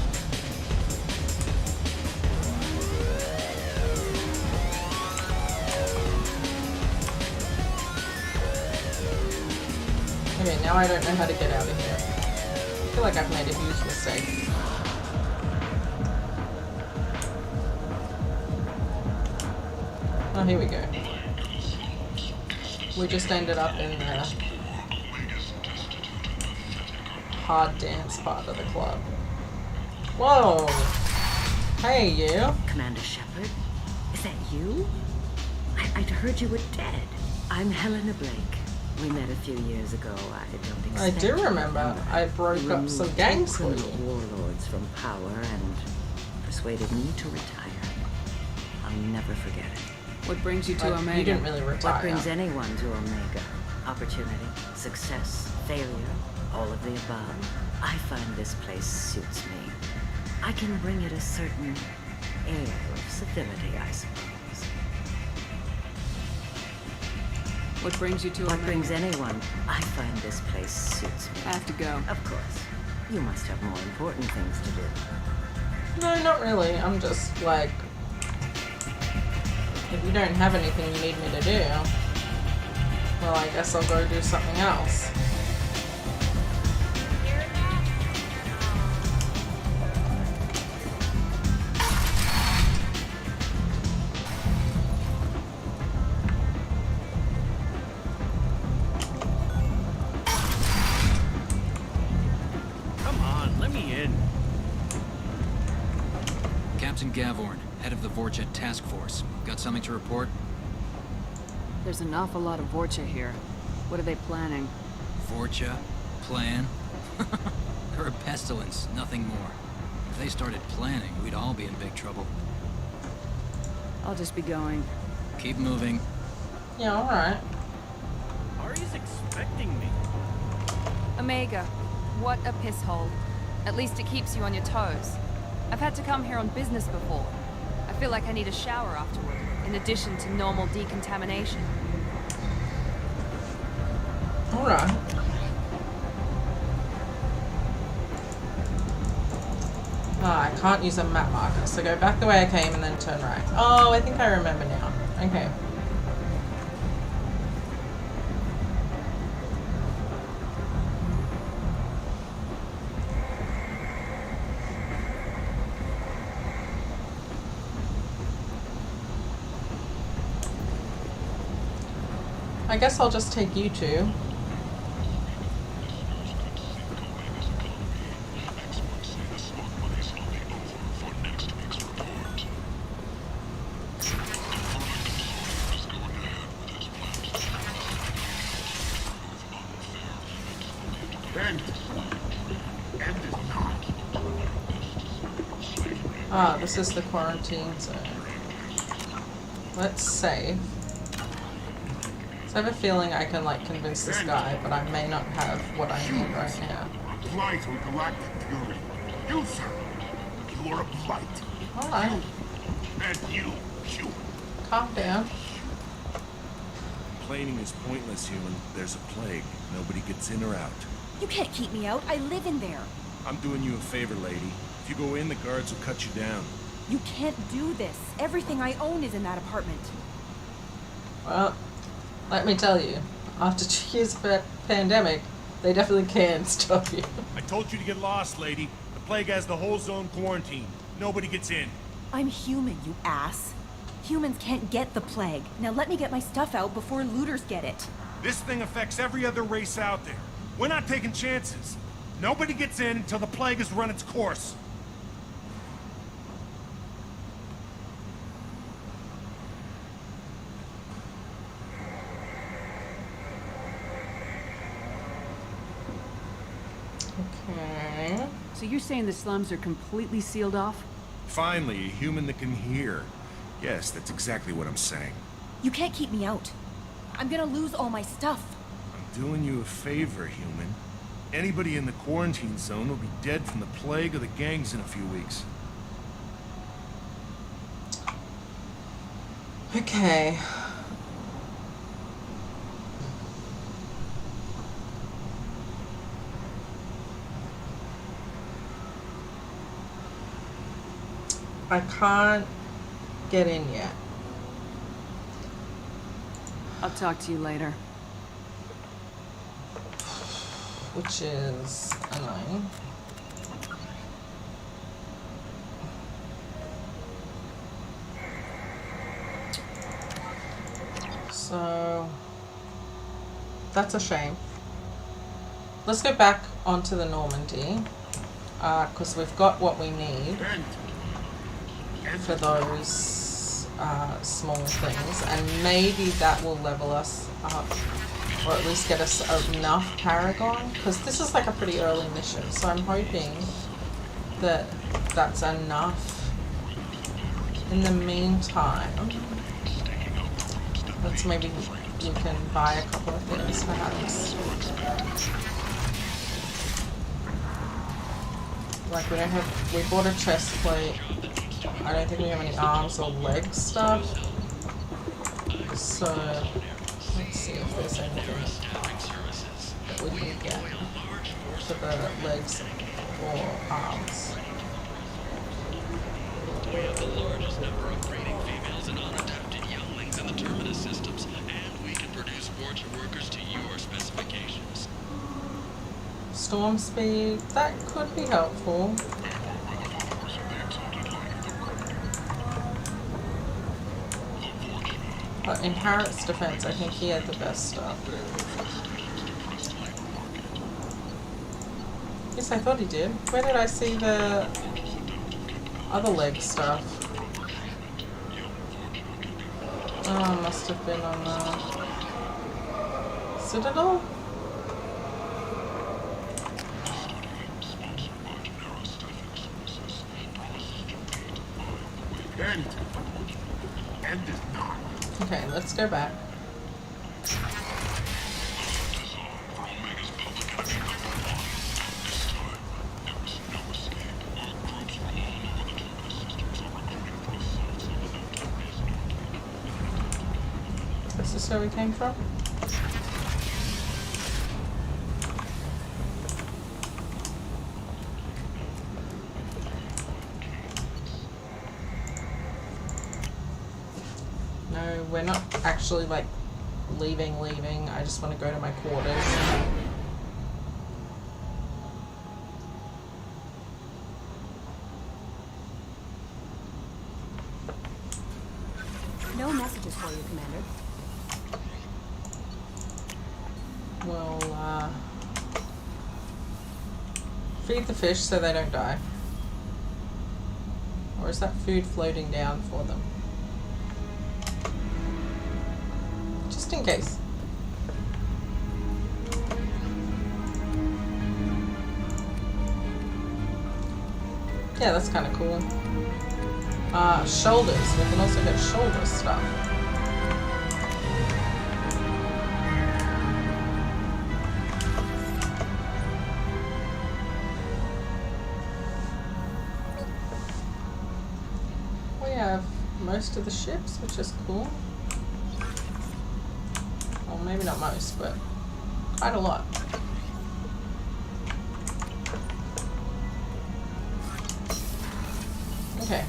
Speaker 1: Okay, now I don't know how to get out of here. I feel like I've made a huge mistake. Oh, here we go. We just ended up in the hard dance part of the club. Whoa! Hey, you!
Speaker 9: Commander Shepard,
Speaker 13: Is that you? I'd heard you were dead. I'm Helena Blake. We met a few years ago. I don't expect
Speaker 1: I do remember. I broke
Speaker 13: you
Speaker 1: up some
Speaker 13: removed
Speaker 1: gangs for
Speaker 13: criminal
Speaker 1: you.
Speaker 13: warlords from power and persuaded me to retire. I'll never forget it.
Speaker 3: What brings you to Omega?
Speaker 1: You didn't really retire.
Speaker 13: What brings anyone to Omega? Opportunity, success, failure, all of the above. I find this place suits me. I can bring it a certain air of civility, I suppose.
Speaker 3: What brings you to
Speaker 13: What
Speaker 3: Omega?
Speaker 13: brings anyone? I find this place suits me.
Speaker 3: I have to go.
Speaker 13: Of course. You must have more important things to do.
Speaker 1: No, not really. I'm just like, if you don't have anything you need me to do, well, I guess I'll go do something else.
Speaker 8: Come on, let me in.
Speaker 5: Captain Gavorn, head of the Vorcha task force. Got something to report?
Speaker 3: There's an awful lot of Vorcha here. What are they planning?
Speaker 5: Vorcha? Plan? They're a pestilence, nothing more. If they started planning, we'd all be in big trouble.
Speaker 3: I'll just be going.
Speaker 5: Keep moving.
Speaker 1: Yeah, alright.
Speaker 8: Ari's expecting me.
Speaker 14: Omega, what a piss hole. At least it keeps you on your toes. I've had to come here on business before. I feel like I need a shower afterward, in addition to normal decontamination.
Speaker 1: Alright. Ah, I can't use a map marker, so go back the way I came and then turn right. Oh, I think I remember now. Okay. I guess I'll just take you two. Ah, this is the quarantine zone. Let's save. So I have a feeling I can like convince this guy, but I may not have what I need right now.
Speaker 11: Apply to galactic purity. You, sir. You're a blight.
Speaker 1: Alright.
Speaker 11: And you.
Speaker 1: Calm down.
Speaker 15: Complaining is pointless, human. There's a plague. Nobody gets in or out.
Speaker 2: You can't keep me out. I live in there.
Speaker 15: I'm doing you a favor, lady. If you go in, the guards will cut you down.
Speaker 2: You can't do this. Everything I own is in that apartment.
Speaker 1: Well, let me tell you, after 2 years of a pandemic, they definitely can stop you.
Speaker 15: I told you to get lost, lady. The plague has the whole zone quarantined. Nobody gets in.
Speaker 2: I'm human, you ass. Humans can't get the plague. Now let me get my stuff out before looters get it.
Speaker 15: This thing affects every other race out there. We're not taking chances. Nobody gets in until the plague has run its course.
Speaker 1: Okay.
Speaker 3: So you're saying the slums are completely sealed off?
Speaker 15: Finally, a human that can hear. Yes, that's exactly what I'm saying.
Speaker 2: You can't keep me out. I'm gonna lose all my stuff.
Speaker 15: I'm doing you a favor, human. Anybody in the quarantine zone will be dead from the plague or the gangs in a few weeks.
Speaker 1: Okay. I can't get in yet.
Speaker 3: I'll talk to you later.
Speaker 1: Which is annoying. So that's a shame. Let's go back onto the Normandy, because we've got what we need for those small things, and maybe that will level us up, or at least get us enough Paragon, because this is like a pretty early mission, so I'm hoping that that's enough. In the meantime, let's maybe we can buy a couple of things perhaps. Like we bought a chest plate. I don't think we have any arms or leg stuff. So let's see if there's anything that we can get for the legs or arms.
Speaker 16: We have the largest number of breeding females and unadapted younglings in the Terminus systems, and we can produce fortune workers to your specifications.
Speaker 1: Storm speed, that could be helpful. But in Harriet's defense, I think he had the best stuff. Yes, I thought he did. Where did I see the other leg stuff? Oh, must have been on the Citadel? Okay, let's go back. Is this where we came from? No, we're not actually like leaving. I just want to go to my quarters.
Speaker 2: No messages for you, Commander.
Speaker 1: Well, feed the fish so they don't die. Or is that food floating down for them? Just in case. Yeah, that's kind of cool. Shoulders. We can also get shoulder stuff. We have most of the ships, which is cool. Well, maybe not most, but quite a lot. Okay.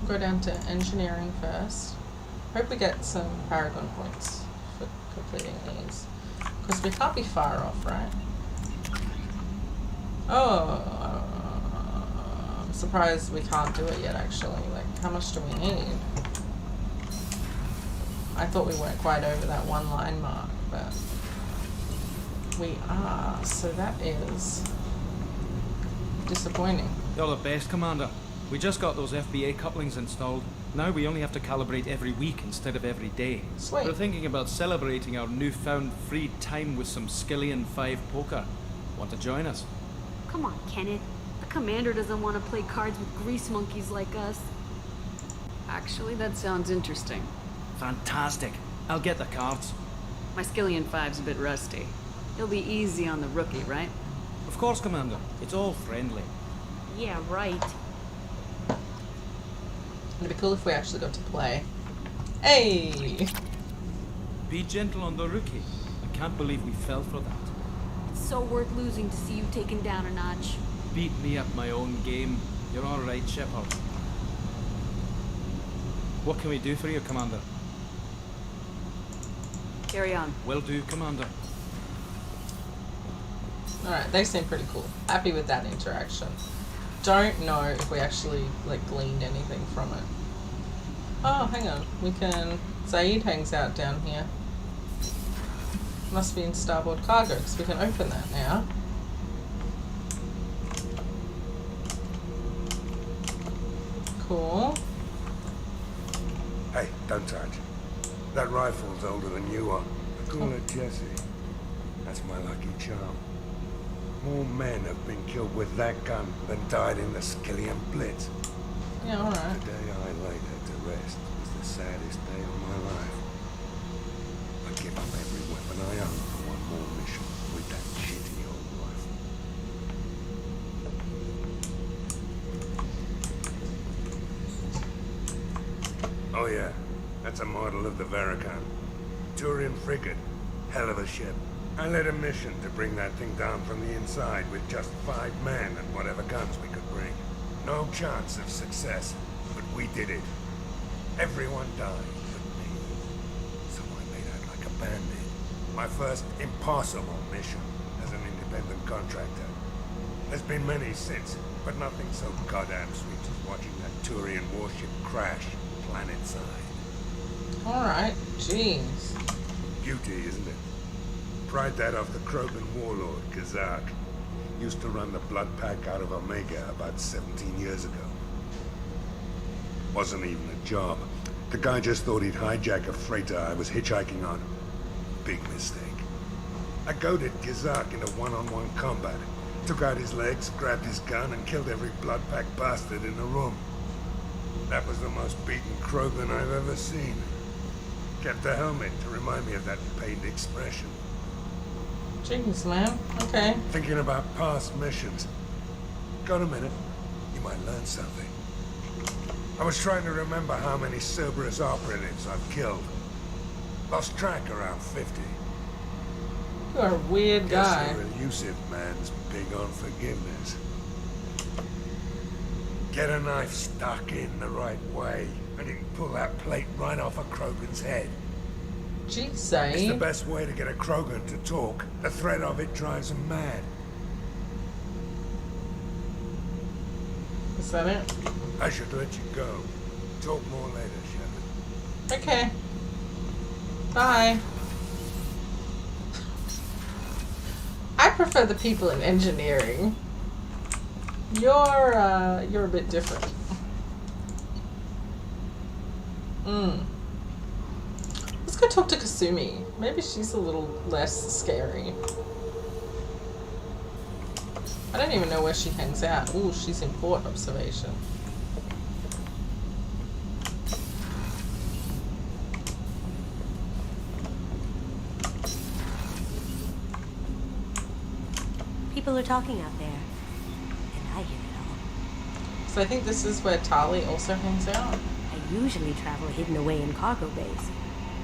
Speaker 1: Go down to engineering first. Hope we get some Paragon points for completing these. Because we can't be far off, right? Oh, I'm surprised we can't do it yet, actually. Like, how much do we need? I thought we weren't quite over that 1 line mark, but we are, so that is disappointing.
Speaker 17: You're the best, Commander. We just got those FBA couplings installed. Now we only have to calibrate every week instead of every day.
Speaker 1: Sweet.
Speaker 17: We're thinking about celebrating our newfound free time with some Skillian 5 poker. Want to join us?
Speaker 18: Come on, Kenneth. The Commander doesn't want to play cards with grease monkeys like us.
Speaker 3: Actually, that sounds interesting.
Speaker 17: Fantastic. I'll get the cards.
Speaker 3: My Skillian 5's a bit rusty. It'll be easy on the rookie, right?
Speaker 17: Of course, Commander. It's all friendly.
Speaker 18: Yeah, right.
Speaker 1: It'd be cool if we actually got to play. Hey!
Speaker 17: Be gentle on the rookie. I can't believe we fell for that.
Speaker 18: It's so worth losing to see you taken down a notch.
Speaker 17: Beat me at my own game. You're all right, Shepard. What can we do for you, Commander?
Speaker 3: Carry on.
Speaker 17: Will do, Commander.
Speaker 1: Alright, they seem pretty cool. Happy with that interaction. Don't know if we actually like gleaned anything from it. Oh, hang on. We can... Zaid hangs out down here. Must be in starboard cargo, because we can open that now. Cool.
Speaker 7: Hey, don't touch. That rifle's older than you are. I call it Jesse. That's my lucky charm. More men have been killed with that gun than died in the Skillian Blitz.
Speaker 1: Yeah, alright.
Speaker 7: The day I laid her to rest was the saddest day of my life. I give up every weapon I own for one more mission with that shitty old rifle. Oh yeah, that's a model of the Veracon. Turian frigate. Hell of a ship. I led a mission to bring that thing down from the inside with just 5 men and whatever guns we could bring. No chance of success, but we did it. Everyone died but me. So I made out like a bandit. My first impossible mission as an independent contractor. There's been many since, but nothing so goddamn sweet as watching that Turian warship crash planet-side.
Speaker 1: Alright, jeez.
Speaker 7: Beauty, isn't it? Pried that off the Krogan warlord, Kazak. Used to run the Blood Pack out of Omega about 17 years ago. Wasn't even a job. The guy just thought he'd hijack a freighter I was hitchhiking on. Big mistake. I goaded Kazak into one-on-one combat. Took out his legs, grabbed his gun, and killed every Blood Pack bastard in the room. That was the most beaten Krogan I've ever seen. Kept a helmet to remind me of that pained expression.
Speaker 1: Jeez, man. Okay.
Speaker 7: Thinking about past missions. Got a minute? You might learn something. I was trying to remember how many Cerberus operatives I've killed. Lost track around 50.
Speaker 1: You are a weird guy.
Speaker 7: Guess the elusive man's big on forgiveness. Get a knife stuck in the right way, and you can pull that plate right off a Krogan's head.
Speaker 1: Jeez,
Speaker 7: it's the best way to get a Krogan to talk. The threat of it drives him mad.
Speaker 1: Is that it?
Speaker 7: I should let you go. Talk more later, Shepard.
Speaker 1: Okay. Bye. I prefer the people in engineering. You're a bit different. Let's go talk to Kasumi. Maybe she's a little less scary. I don't even know where she hangs out. Ooh, she's in port observation.
Speaker 19: People are talking out there, and I hear it all.
Speaker 1: So I think this is where Tali also hangs out.
Speaker 19: I usually travel hidden away in cargo bays.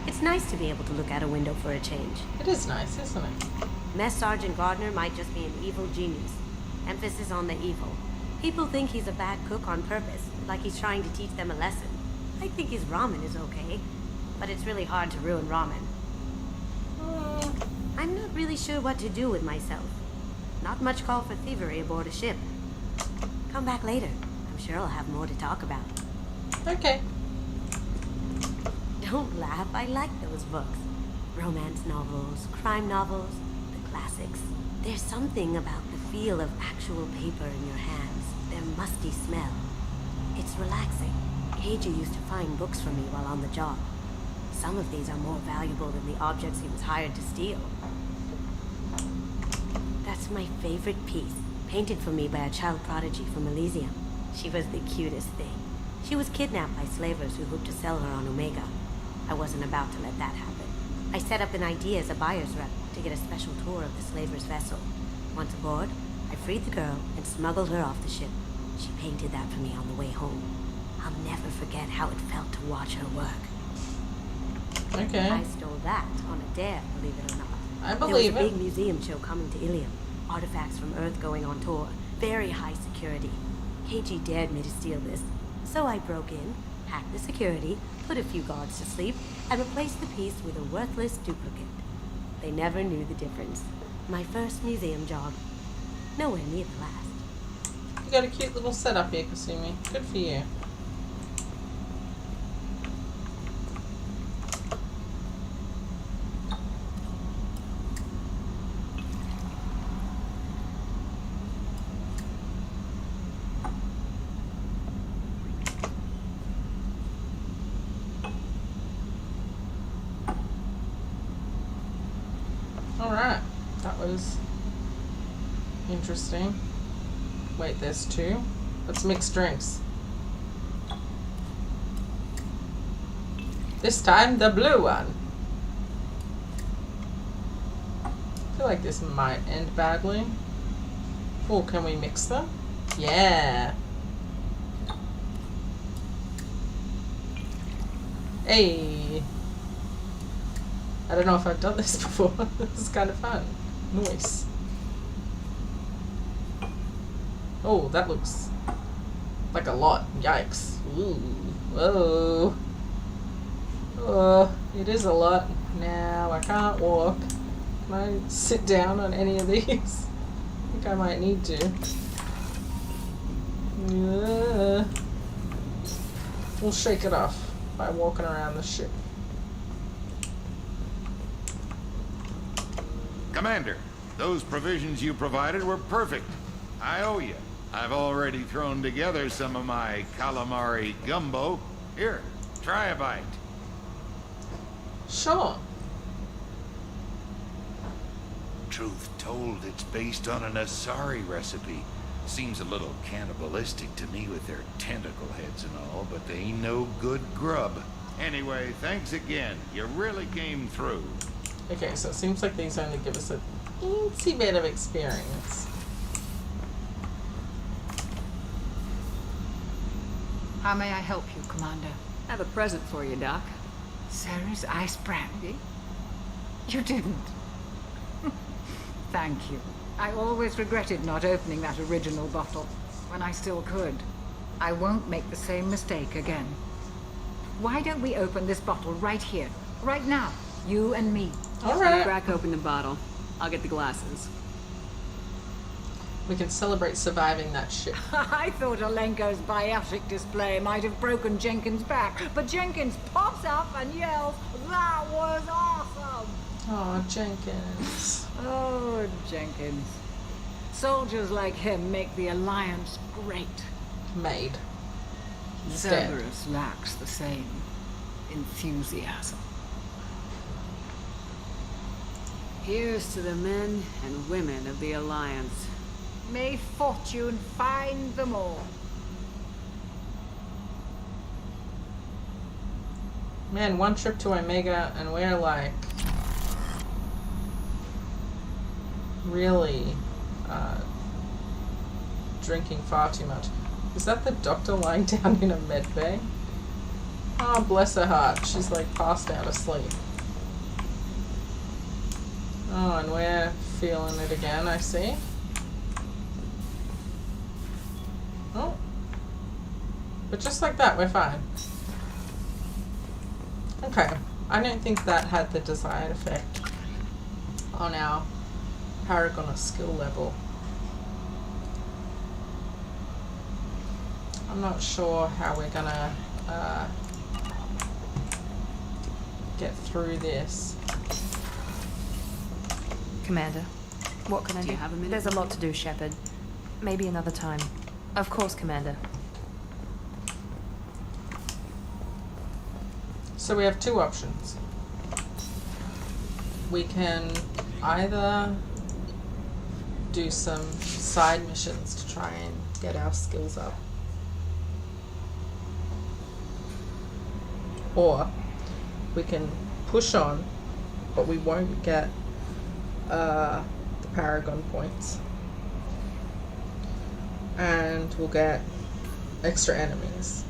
Speaker 19: It's nice to be able to look out a window for a change.
Speaker 1: It is nice, isn't it?
Speaker 19: Mess Sergeant Gardner might just be an evil genius. Emphasis on the evil. People think he's a bad cook on purpose, like he's trying to teach them a lesson. I think his ramen is okay, but it's really hard to ruin ramen. I'm not really sure what to do with myself. Not much call for thievery aboard a ship. Come back later. I'm sure I'll have more to talk about.
Speaker 1: Okay.
Speaker 19: Don't laugh. I like those books. Romance novels, crime novels, the classics. There's something about the feel of actual paper in your hands, their musty smell. It's relaxing. Keiji used to find books for me while on the job. Some of these are more valuable than the objects he was hired to steal. That's my favorite piece, painted for me by a child prodigy from Elysium. She was the cutest thing. She was kidnapped by slavers who hoped to sell her on Omega. I wasn't about to let that happen. I set up an idea as a buyer's rep to get a special tour of the slaver's vessel. Once aboard, I freed the girl and smuggled her off the ship. She painted that for me on the way home. I'll never forget how it felt to watch her work.
Speaker 1: Okay.
Speaker 19: I stole that on a dare, believe it or not.
Speaker 1: I believe it.
Speaker 19: There was a big museum show coming to Ilium. Artifacts from Earth going on tour. Very high security. Keiji dared me to steal this. So I broke in, hacked the security, put a few guards to sleep, and replaced the piece with a worthless duplicate. They never knew the difference. My first museum job. Nowhere near the last.
Speaker 1: You got a cute little setup here, Kasumi. Good for you. interesting. Wait, there's two? Let's mix drinks. This time, the blue one. I feel like this might end badly. Oh, can we mix them? Yeah. Hey. I don't know if I've done this before. This is kind of fun. Nice. Oh, that looks like a lot. Yikes. Ooh. Whoa. Oh, it is a lot. Now I can't walk. Can I sit down on any of these? I think I might need to. We'll shake it off by walking around the ship.
Speaker 20: Commander, those provisions you provided were perfect. I owe you. I've already thrown together some of my calamari gumbo. Here, try a bite.
Speaker 1: Sure.
Speaker 20: Truth told, it's based on an Asari recipe. Seems a little cannibalistic to me with their tentacle heads and all, but they ain't no good grub. Anyway, thanks again. You really came through.
Speaker 1: Okay, so it seems like these only give us a teensy bit of experience.
Speaker 21: How may I help you, Commander?
Speaker 3: I have a present for you, Doc.
Speaker 21: Sarah's ice brandy? You didn't. Thank you. I always regretted not opening that original bottle when I still could. I won't make the same mistake again. Why don't we open this bottle right here, right now? You and me.
Speaker 1: All right.
Speaker 3: Crack open the bottle. I'll get the glasses.
Speaker 1: We can celebrate surviving that ship.
Speaker 21: I thought Alenko's biotic display might have broken Jenkins' back, but Jenkins pops up and yells, "That was awesome!"
Speaker 1: Oh, Jenkins.
Speaker 21: Oh, Jenkins. Soldiers like him make the Alliance great.
Speaker 1: Made. He's dead.
Speaker 21: Cerberus lacks the same enthusiasm.
Speaker 3: Here's to the men and women of the Alliance.
Speaker 21: May fortune find them all.
Speaker 1: Man, one trip to Omega and we're like really drinking far too much. Is that the doctor lying down in a med bay? Oh, bless her heart. She's like passed out asleep. Oh, and we're feeling it again, I see. Oh. But just like that, we're fine. Okay. I don't think that had the desired effect on our Paragon of skill level. I'm not sure how we're gonna get through this.
Speaker 14: Commander, what can I do?
Speaker 3: Do you have a minute?
Speaker 14: There's a lot to do, Shepard. Maybe another time. Of course, Commander.
Speaker 1: So we have two options. We can either do some side missions to try and get our skills up, or we can push on, but we won't get the Paragon points, and we'll get extra enemies.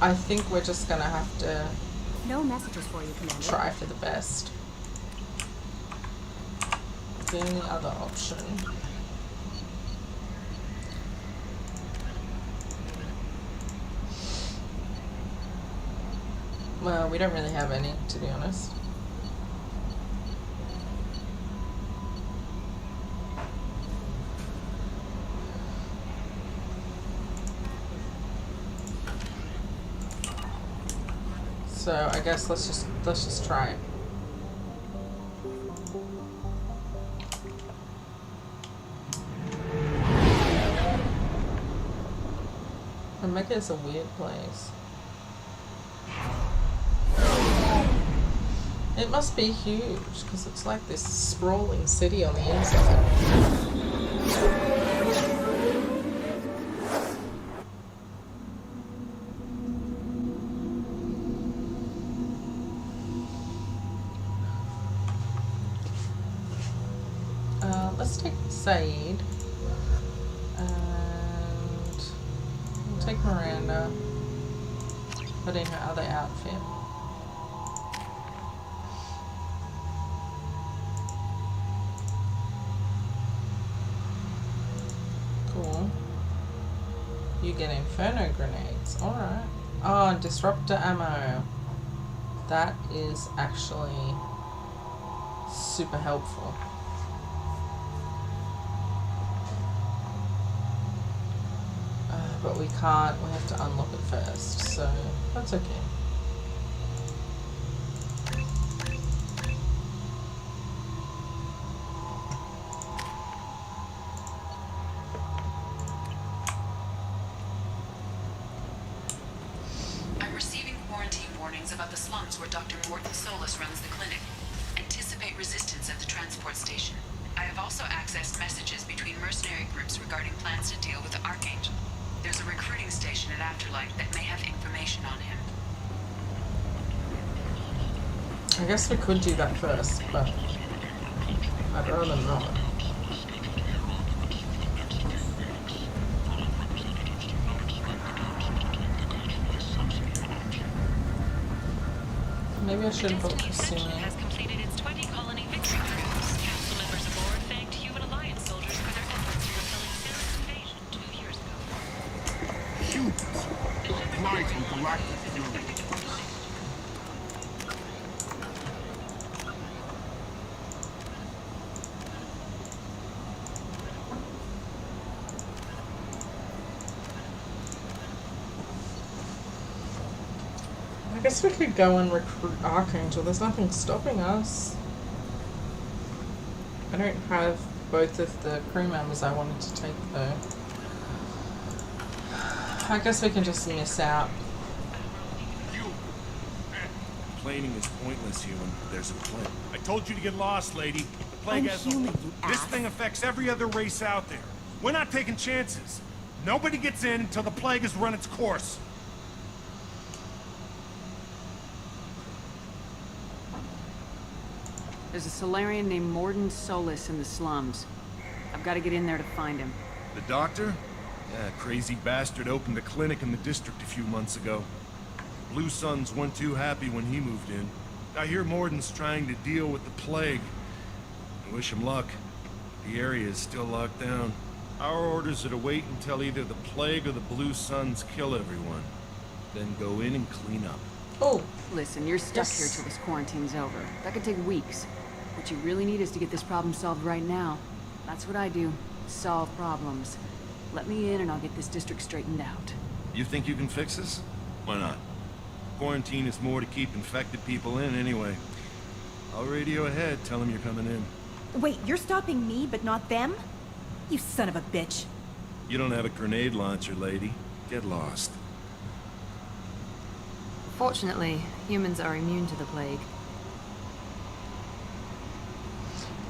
Speaker 1: I think we're just gonna have to
Speaker 2: No messages for you, Commander.
Speaker 1: try for the best. The only other option. Well, we don't really have any, to be honest. So I guess let's just try it. Omega is a weird place. It must be huge because it's like this sprawling city on the inside. Let's take Saeed and we'll take Miranda, put in her other outfit. Cool. You get Inferno grenades. Alright. Oh, and disruptor ammo. That is actually super helpful. But we can't, we have to unlock it first, so that's okay.
Speaker 4: I'm receiving quarantine warnings about the slums where Dr. Morton Solus runs the clinic. Anticipate resistance at the transport station. I have also accessed messages between mercenary groups regarding plans to deal with the Archangel. There's a recruiting station at Afterlight that may have information on him.
Speaker 1: I guess we could do that first, but I'd rather not. Maybe I should book soon.
Speaker 4: Has completed its 20 colony victory cruise. Council members aboard thanked Human Alliance soldiers for their efforts in repelling Sarah's invasion 2 years ago.
Speaker 11: Humans, a blight on galactic fury.
Speaker 1: I guess we could go and recruit Archangel. There's nothing stopping us. I don't have both of the crew members I wanted to take though. I guess we can just miss out.
Speaker 15: Complaining is pointless, human. There's a plague. I told you to get lost, lady. The plague has
Speaker 18: human, you
Speaker 15: This
Speaker 18: ass.
Speaker 15: thing affects every other race out there. We're not taking chances. Nobody gets in until the plague has run its course.
Speaker 3: There's a Solarian named Morton Solus in the slums. I've got to get in there to find him.
Speaker 15: The doctor? Yeah, crazy bastard opened a clinic in the district a few months ago. Blue Suns weren't too happy when he moved in. I hear Morton's trying to deal with the plague. I wish him luck. The area is still locked down. Our orders are to wait until either the plague or the Blue Suns kill everyone. Then go in and clean up.
Speaker 1: Oh.
Speaker 3: Listen, you're stuck here till this quarantine's over. That could take weeks. What you really need is to get this problem solved right now. That's what I do. Solve problems. Let me in and I'll get this district straightened out.
Speaker 15: You think you can fix this? Why not? Quarantine is more to keep infected people in anyway. I'll radio ahead, tell them you're coming in.
Speaker 6: Wait, you're stopping me, but not them? You son of a bitch.
Speaker 15: You don't have a grenade launcher, lady. Get lost.
Speaker 14: Fortunately, humans are immune to the plague.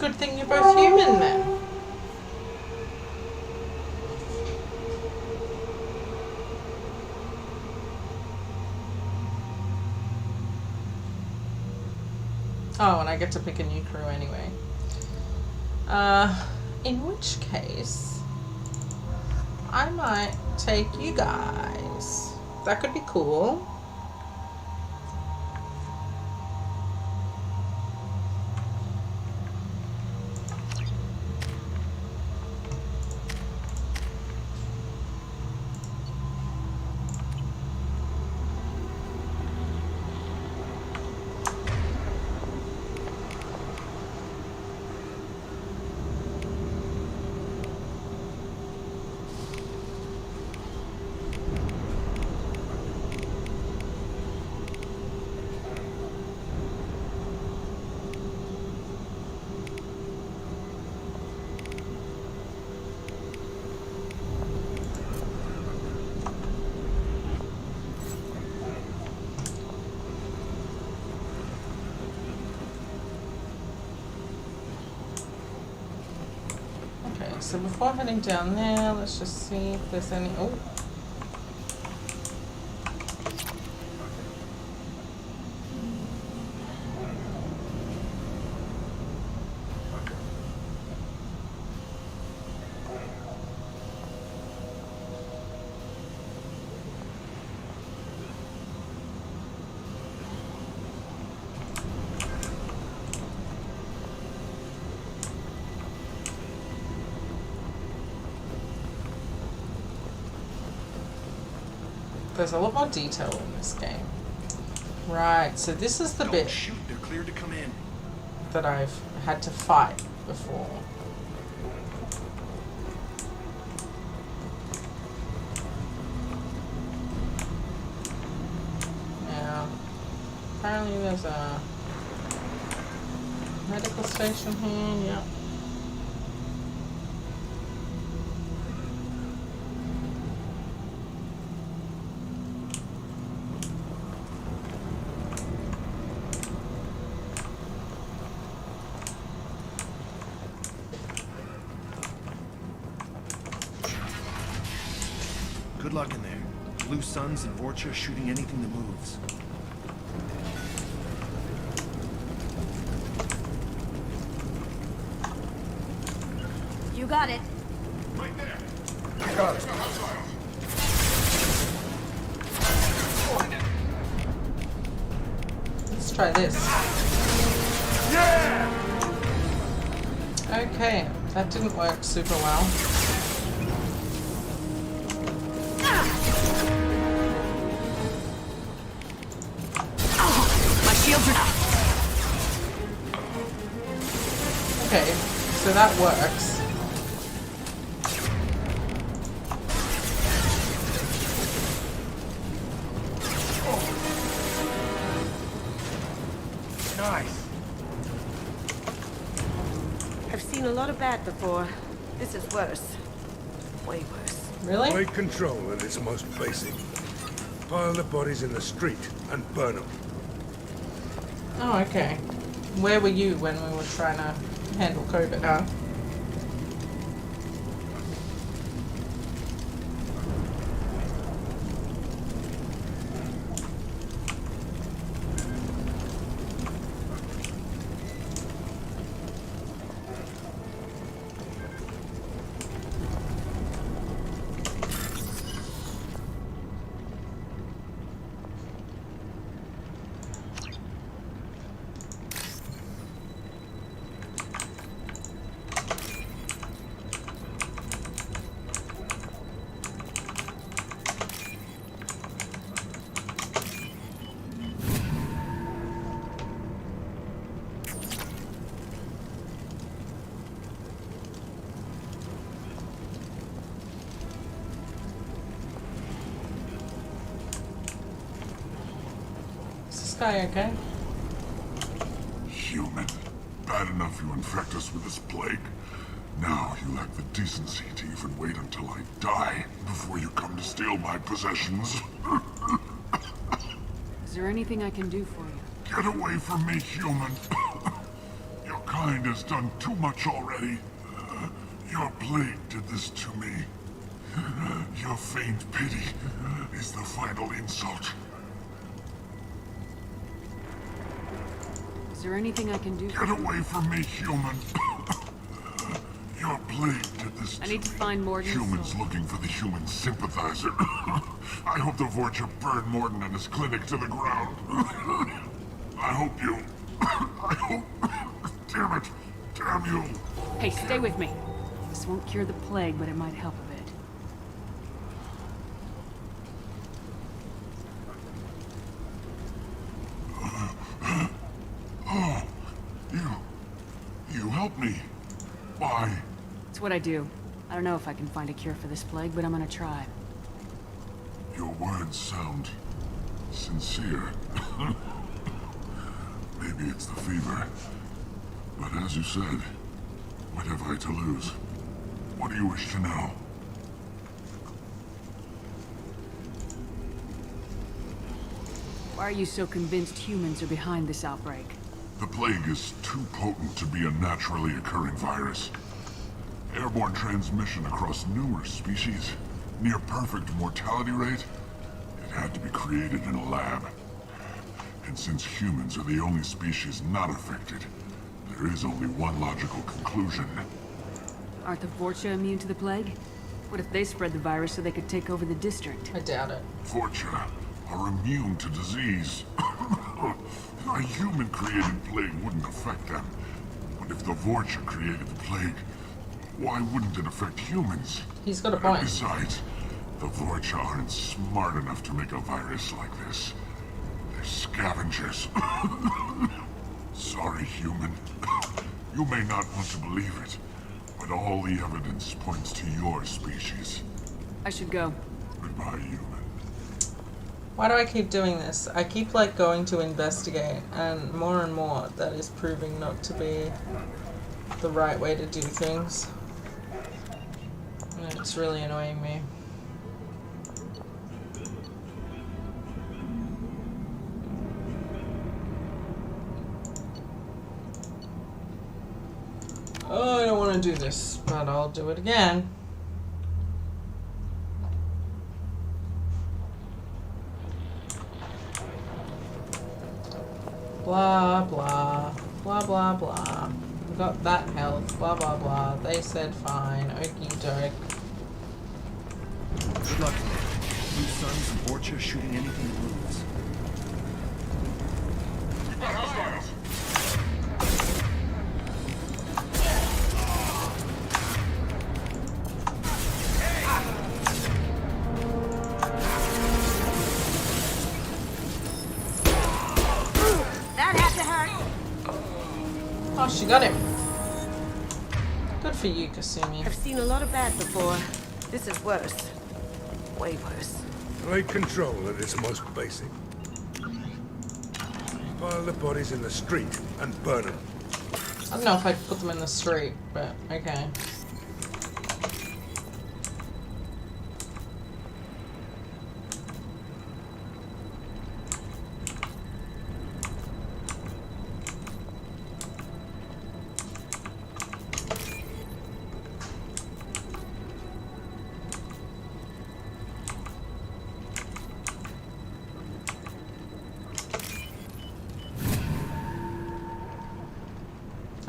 Speaker 1: Good thing you're both human then. Oh, and I get to pick a new crew anyway. In which case, I might take you guys. That could be cool. Alright, so before heading down there, let's just see if there's any... Oh! There's a lot more detail in this game. Right, so this is the bit
Speaker 15: shoot, they're cleared to come in.
Speaker 1: that I've had to fight before. Now, apparently there's a medical station here, yep.
Speaker 15: Good luck in there. Blue Suns and Vorcha shooting anything that moves.
Speaker 19: You got it.
Speaker 11: Right there. I got it.
Speaker 1: Let's try this.
Speaker 11: Yeah!
Speaker 1: Okay, that didn't work super well.
Speaker 3: My shields are down.
Speaker 1: Okay, so that works.
Speaker 7: Nice.
Speaker 19: I've seen a lot of bad before. This is worse. Way worse.
Speaker 1: Really?
Speaker 7: Blade control at its most basic. Pile the bodies in the street and burn them.
Speaker 1: Oh, okay. Where were you when we were trying to handle COVID, huh? Guy, okay?
Speaker 11: Human. Bad enough you infect us with this plague. Now you lack the decency to even wait until I die before you come to steal my possessions.
Speaker 3: Is there anything I can do for you?
Speaker 11: Get away from me, human. Your kind has done too much already. Your plague did this to me. Your faint pity is the final insult.
Speaker 3: Is there anything I can do?
Speaker 11: Get away from me, human. Your plague did this to
Speaker 3: I need to find Morgan.
Speaker 11: Humans looking for the human sympathizer. I hope the Vorcha burn Morton and his clinic to the ground. I hope you... I hope... Damn it. Damn you.
Speaker 3: Hey, stay with me. This won't cure the plague, but it might help a bit.
Speaker 11: Oh, you helped me. Why?
Speaker 3: It's what I do. I don't know if I can find a cure for this plague, but I'm gonna try.
Speaker 11: Your words sound sincere. Maybe it's the fever. But as you said, what have I to lose? What do you wish to know?
Speaker 3: Why are you so convinced humans are behind this outbreak?
Speaker 11: The plague is too potent to be a naturally occurring virus. Airborne transmission across numerous species, near perfect mortality rate. It had to be created in a lab. And since humans are the only species not affected, there is only one logical conclusion.
Speaker 3: Aren't the Vorcha immune to the plague? What if they spread the virus so they could take over the district?
Speaker 1: I doubt it.
Speaker 11: Vorcha are immune to disease. A human-created plague wouldn't affect them. But if the Vorcha created the plague, why wouldn't it affect humans?
Speaker 1: He's got a point.
Speaker 11: And besides, the Vorcha aren't smart enough to make a virus like this. They're scavengers. Sorry, human. You may not want to believe it, but all the evidence points to your species.
Speaker 3: I should go.
Speaker 11: Goodbye, human.
Speaker 1: Why do I keep doing this? I keep like going to investigate, and more that is proving not to be the right way to do things. And it's really annoying me. Oh, I don't want to do this, but I'll do it again. Blah, blah, blah, blah, blah. We got that health, blah, blah, blah. They said fine, okie doke.
Speaker 15: Good luck, man. Blue Suns and Vorcha shooting anything that moves.
Speaker 1: Oh, she got him. Good for you, Kasumi.
Speaker 19: I've seen a lot of bad before. This is worse. Way worse.
Speaker 7: Take control at its most basic. Pile the bodies in the street and burn them.
Speaker 1: I don't know if I'd put them in the street, but okay.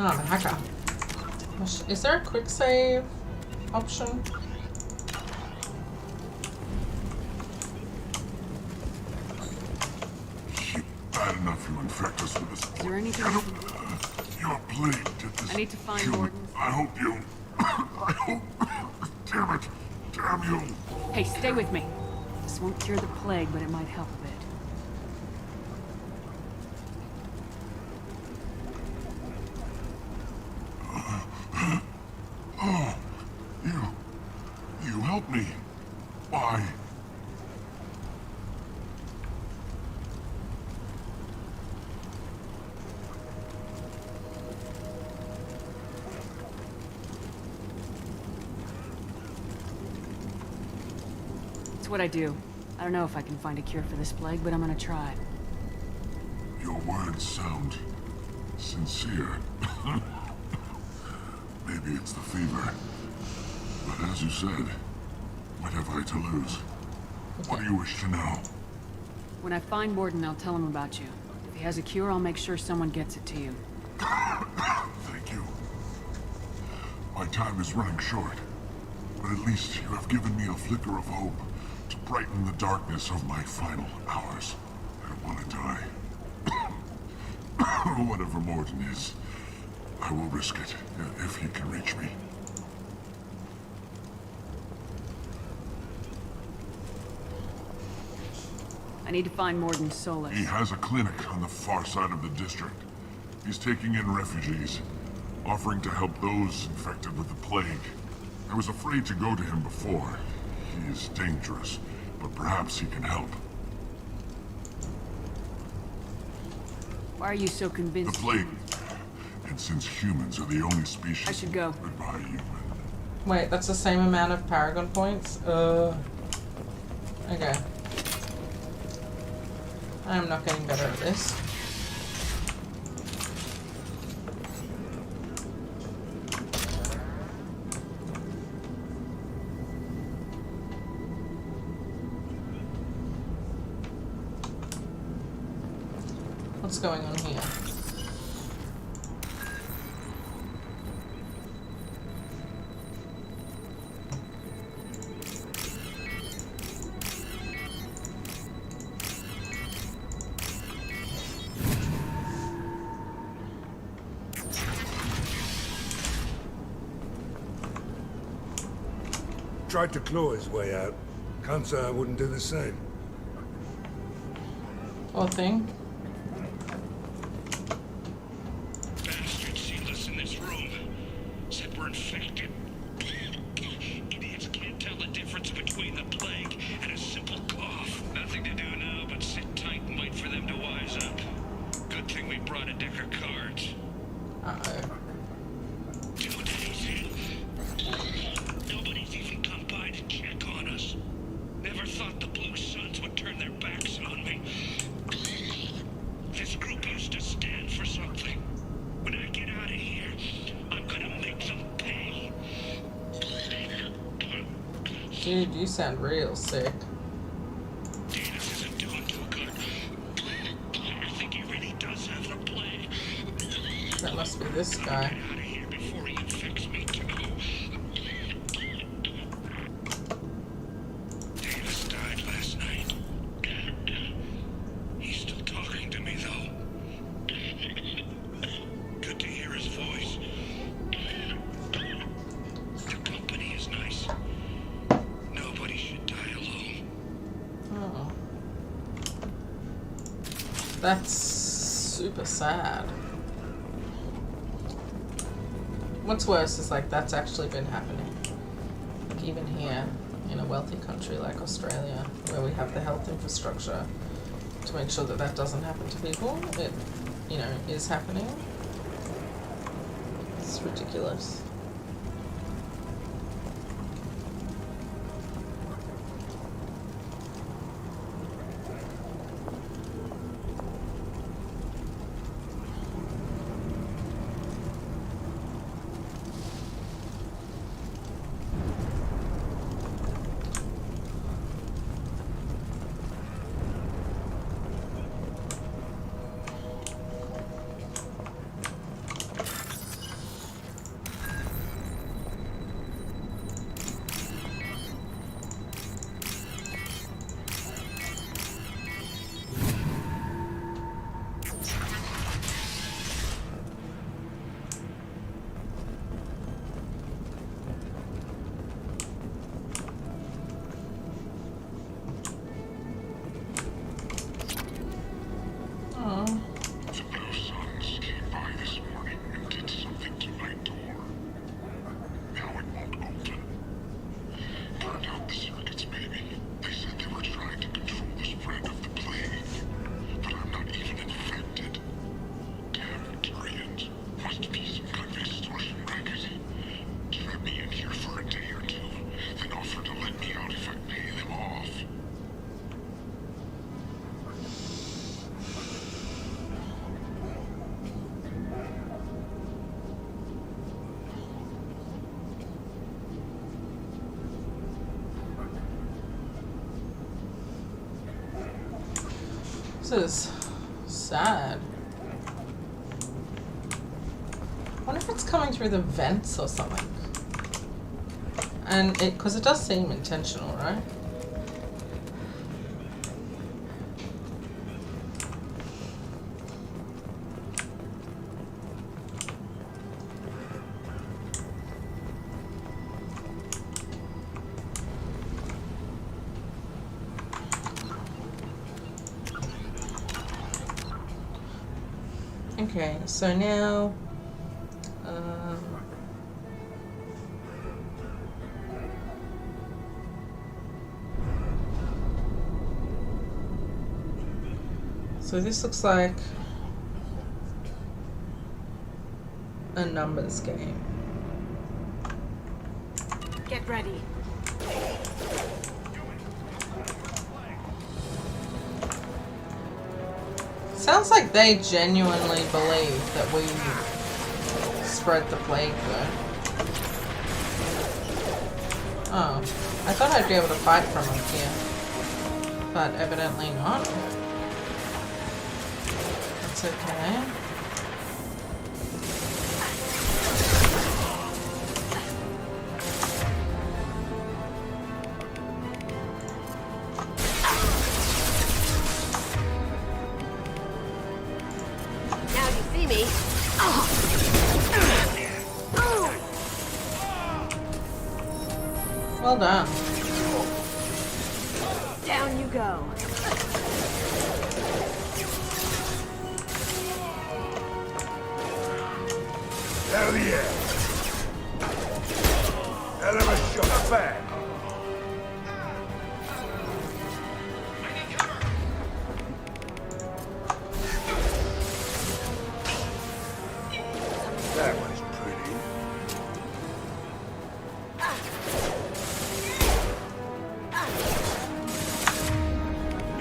Speaker 1: Oh, the hacker. Is there a quick save option?
Speaker 11: Bad enough you infect us with this.
Speaker 3: Is there anything?
Speaker 11: Your plague did this.
Speaker 3: I need to find
Speaker 11: human.
Speaker 3: Gordon.
Speaker 11: I hope you. I hope. Damn it! Damn you!
Speaker 3: Hey, stay with me. This won't cure the plague, but it might help a bit.
Speaker 11: Oh, you helped me. Why?
Speaker 3: It's what I do. I don't know if I can find a cure for this plague, but I'm gonna try.
Speaker 11: Your words sound sincere. Maybe it's the fever. But as you said, what have I to lose? What do you wish to know?
Speaker 3: When I find Warden, I'll tell him about you. If he has a cure, I'll make sure someone gets it to you.
Speaker 11: Thank you. My time is running short, but at least you have given me a flicker of hope to brighten the darkness of my final hours. I don't want to die. Whatever Morton is, I will risk it if he can reach me.
Speaker 3: I need to find Morden Solis.
Speaker 11: He has a clinic on the far side of the district. He's taking in refugees, offering to help those infected with the plague. I was afraid to go to him before. He is dangerous, but perhaps he can help.
Speaker 3: Why are you so convinced?
Speaker 11: The plague. And since humans are the only species...
Speaker 3: I should go.
Speaker 11: Goodbye, human.
Speaker 1: Wait, that's the same amount of Paragon points? Okay. I'm not getting better at this. What's going on here?
Speaker 7: Tried to claw his way out. Can't say I wouldn't do the same.
Speaker 1: Poor thing.
Speaker 16: Bastard sealed us in this room. Said we're infected. Idiots can't tell the difference between the plague and a simple cough. Nothing to do now but sit tight and wait for them to wise up. Good thing we brought a deck of cards.
Speaker 1: Uh-oh.
Speaker 16: 2 days in. Nobody's even come by to check on us. Never thought the Blue Suns would turn their backs on me. This group used to stand for something. When I get out of here, I'm gonna make them pay.
Speaker 1: Dude, you sound real sick.
Speaker 16: Danis isn't doing too good. I think he really does have the plague.
Speaker 1: That must be this guy.
Speaker 16: Get out of here before he infects me too. Danis died last night. He's still talking to me though. Good to hear his voice. The company is nice. Nobody should die alone.
Speaker 1: Oh. That's super sad. What's worse is like that's actually been happening. Like even here in a wealthy country like Australia, where we have the health infrastructure to make sure that that doesn't happen to people, it, you know, is happening. It's ridiculous. This is sad. I wonder if it's coming through the vents or something. And it, because it does seem intentional, right? Okay, so now, so this looks like a numbers game.
Speaker 6: Get ready.
Speaker 1: Sounds like they genuinely believe that we spread the plague, though. Oh, I thought I'd be able to fight from up here, but evidently not. Let's That's okay.
Speaker 19: Now you see me.
Speaker 1: Well done.
Speaker 19: Down you go.
Speaker 7: Hell yeah! Hell of a shot back! That was pretty.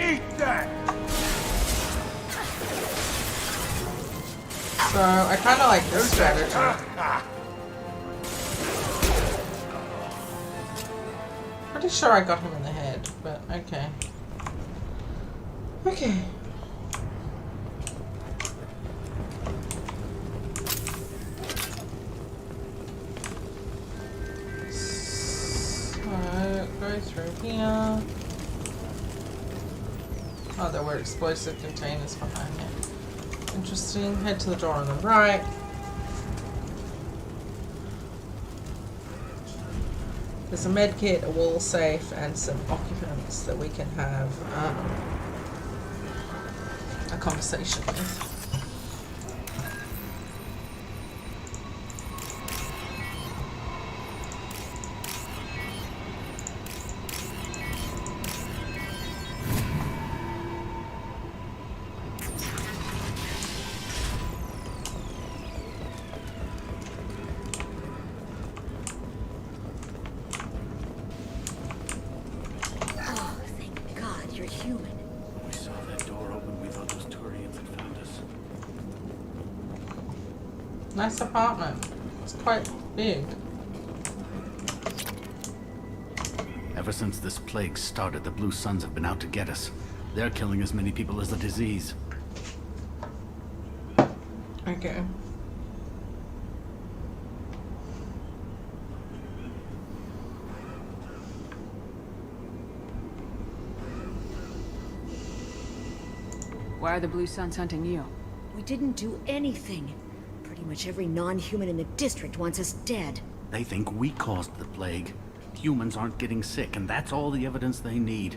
Speaker 7: Eat that!
Speaker 1: So I kind of like this strategy. Pretty sure I got him in the head, but okay. Okay. So go through here. Oh, there were explosive containers behind me. Interesting. Head to the door on the right. There's a med kit, a wall safe, and some occupants that we can have a conversation with. Nice apartment. It's quite big.
Speaker 10: Ever since this plague started, the Blue Suns have been out to get us. They're killing as many people as the disease.
Speaker 1: Okay.
Speaker 3: Why are the Blue Suns hunting you?
Speaker 22: We didn't do anything. Pretty much every non-human in the district wants us dead.
Speaker 10: They think we caused the plague. Humans aren't getting sick, and that's all the evidence they need.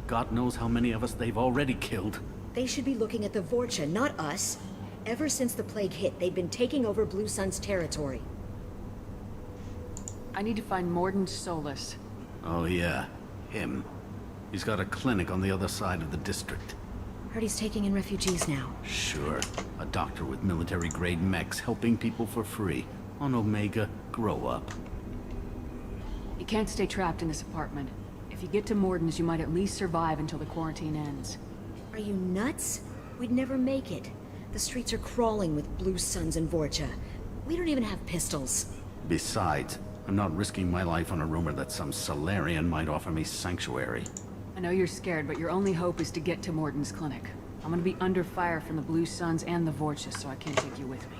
Speaker 10: God knows how many of us they've already killed.
Speaker 22: They should be looking at the Vorcha, not us. Ever since the plague hit, they've been taking over Blue Sun's territory.
Speaker 3: I need to find Morden Solus.
Speaker 10: Oh yeah, him. He's got a clinic on the other side of the district.
Speaker 22: Heard he's taking in refugees now.
Speaker 10: Sure. A doctor with military-grade mechs helping people for free. On Omega, grow up.
Speaker 3: You can't stay trapped in this apartment. If you get to Morden's, you might at least survive until the quarantine ends.
Speaker 22: Are you nuts? We'd never make it. The streets are crawling with Blue Suns and Vorcha. We don't even have pistols.
Speaker 10: Besides, I'm not risking my life on a rumor that some Solarian might offer me sanctuary.
Speaker 3: I know you're scared, but your only hope is to get to Morden's clinic. I'm gonna be under fire from the Blue Suns and the Vorcha, so I can't take you with me.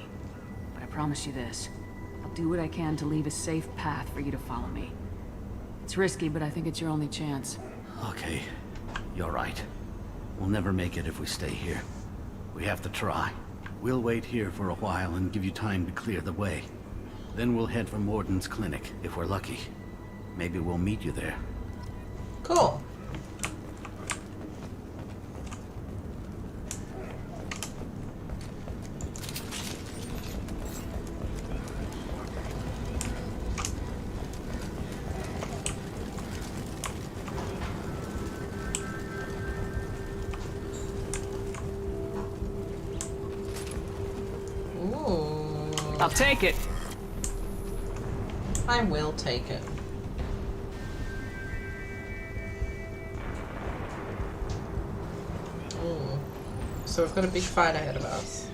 Speaker 3: But I promise you this. I'll do what I can to leave a safe path for you to follow me. It's risky, but I think it's your only chance.
Speaker 10: Okay, you're right. We'll never make it if we stay here. We have to try. We'll wait here for a while and give you time to clear the way. Then we'll head for Morden's clinic, if we're lucky. Maybe we'll meet you there.
Speaker 1: Cool.
Speaker 3: I'll take it.
Speaker 1: I will take it. Ooh. So we've got a big fight ahead of us.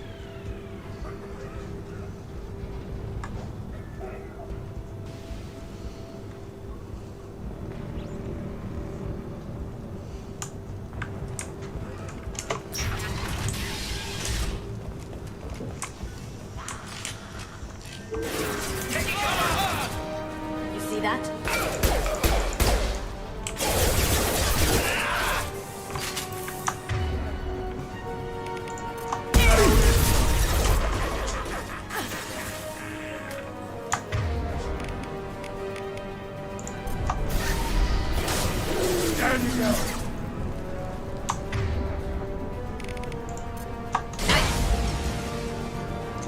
Speaker 7: Down you go!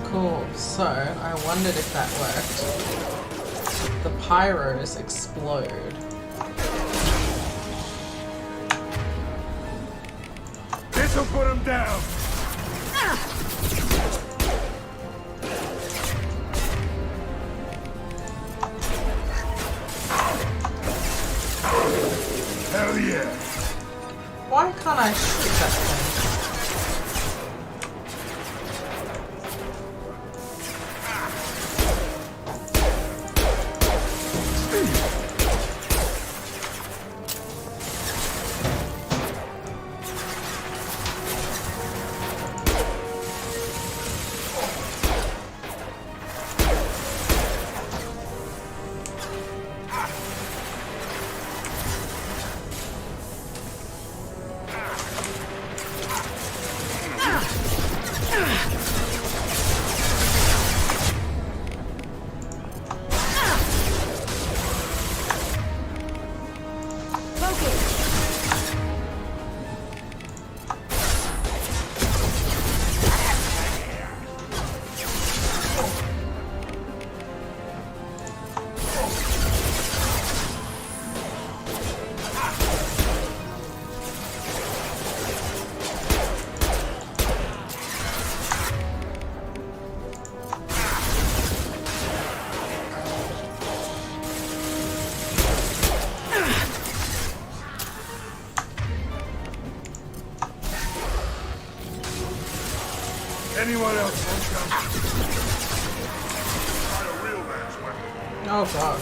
Speaker 1: Cool, so I wondered if that worked. The pyros explode.
Speaker 7: This'll put him down! Hell yeah!
Speaker 1: Why can't I shoot that thing?
Speaker 7: Anyone else want some? Try a real man's weapon.
Speaker 1: Oh god.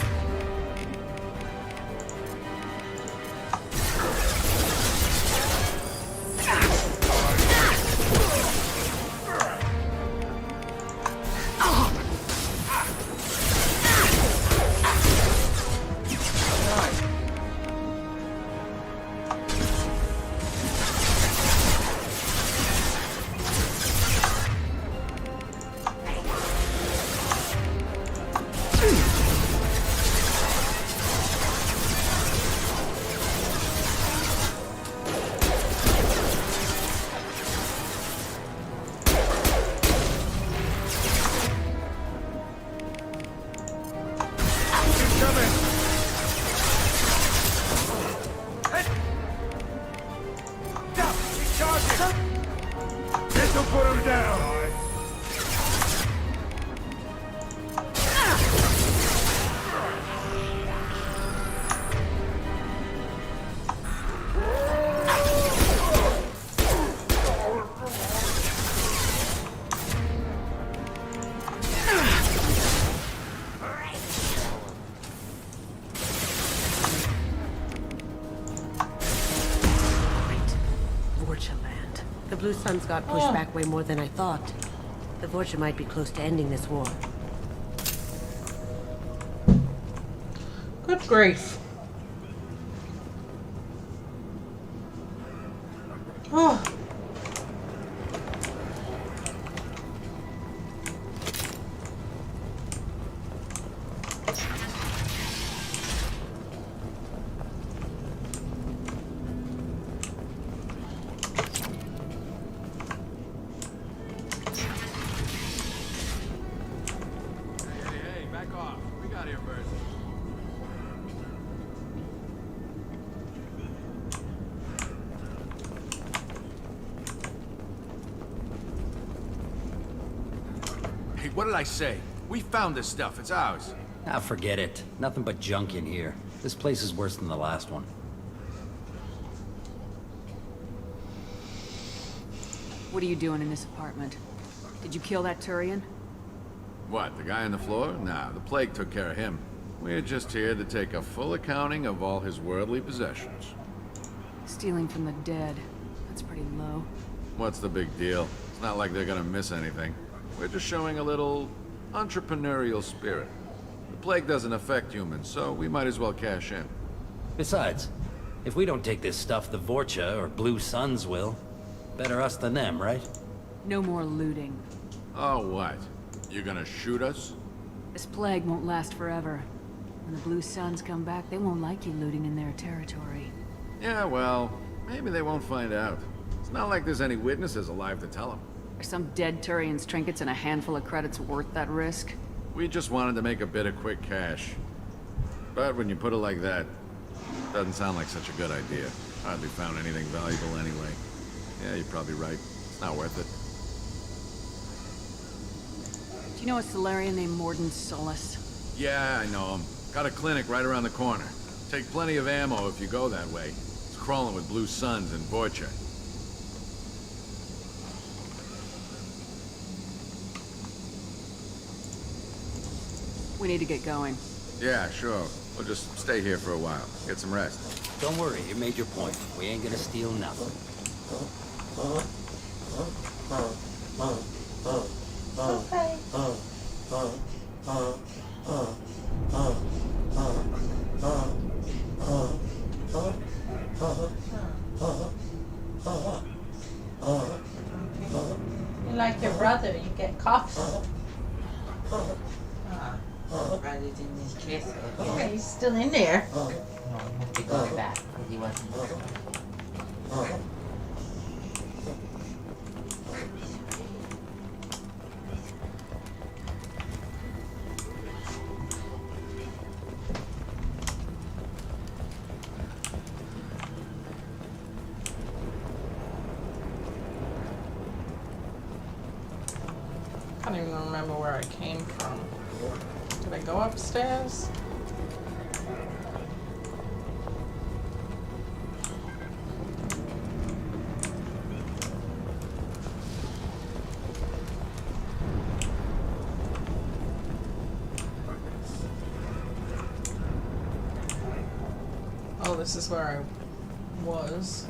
Speaker 19: The Blue Suns got pushed back way more than I thought. The Vorcha might be close to ending this war.
Speaker 1: Good grief. Oh.
Speaker 9: What did I say? We found this stuff. It's ours.
Speaker 12: Ah, forget it. Nothing but junk in here. This place is worse than the last one.
Speaker 3: What are you doing in this apartment? Did you kill that Turian?
Speaker 9: What, the guy on the floor? Nah, the plague took care of him. We're just here to take a full accounting of all his worldly possessions.
Speaker 3: Stealing from the dead. That's pretty low.
Speaker 9: What's the big deal? It's not like they're gonna miss anything. We're just showing a little entrepreneurial spirit. The plague doesn't affect humans, so we might as well cash in.
Speaker 12: Besides, if we don't take this stuff, the Vorcha or Blue Suns will. Better us than them, right?
Speaker 3: No more looting.
Speaker 9: Oh, what? You gonna shoot us?
Speaker 3: This plague won't last forever. When the Blue Suns come back, they won't like you looting in their territory.
Speaker 9: Yeah, well, maybe they won't find out. It's not like there's any witnesses alive to tell them.
Speaker 3: Are some dead Turian's trinkets and a handful of credits worth that risk?
Speaker 9: We just wanted to make a bit of quick cash. But when you put it like that, doesn't sound like such a good idea. Hardly found anything valuable anyway. Yeah, you're probably right. It's not worth it.
Speaker 3: Do you know a Solarian named Morden Solus?
Speaker 9: Yeah, I know him. Got a clinic right around the corner. Take plenty of ammo if you go that way. It's crawling with Blue Suns and Vorcha.
Speaker 3: We need to get going.
Speaker 9: Yeah, sure. We'll just stay here for a while. Get some rest.
Speaker 12: Don't worry, you made your point. We ain't gonna steal nothing.
Speaker 1: Okay. You like your brother, you get cuffs.
Speaker 5: Right in his chest.
Speaker 1: Okay, he's still in there.
Speaker 5: No, he won't be going back because he wasn't.
Speaker 1: I don't even remember where I came from. Did I go upstairs? Oh, this is where I was.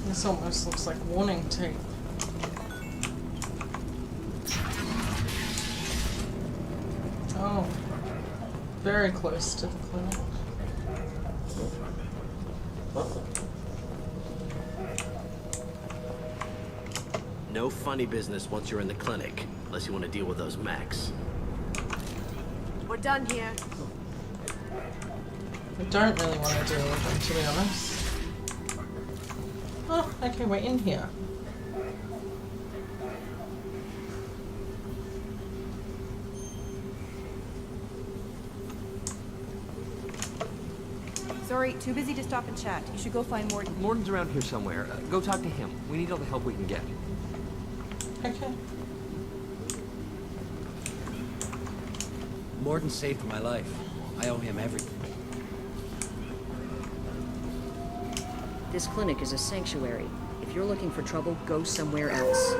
Speaker 1: This almost looks like warning tape. Oh, very close to the clinic.
Speaker 13: No funny business once you're in the clinic, unless you want to deal with those mechs.
Speaker 19: We're done here.
Speaker 1: I don't really want to deal with them, to be honest. Oh, okay, we're in here.
Speaker 6: Sorry, too busy to stop and chat. You should go find Morden.
Speaker 23: Morden's around here somewhere. Go talk to him. We need all the help we can get.
Speaker 1: Okay.
Speaker 12: Morden saved my life. I owe him everything.
Speaker 2: This clinic is a sanctuary. If you're looking for trouble, go somewhere else.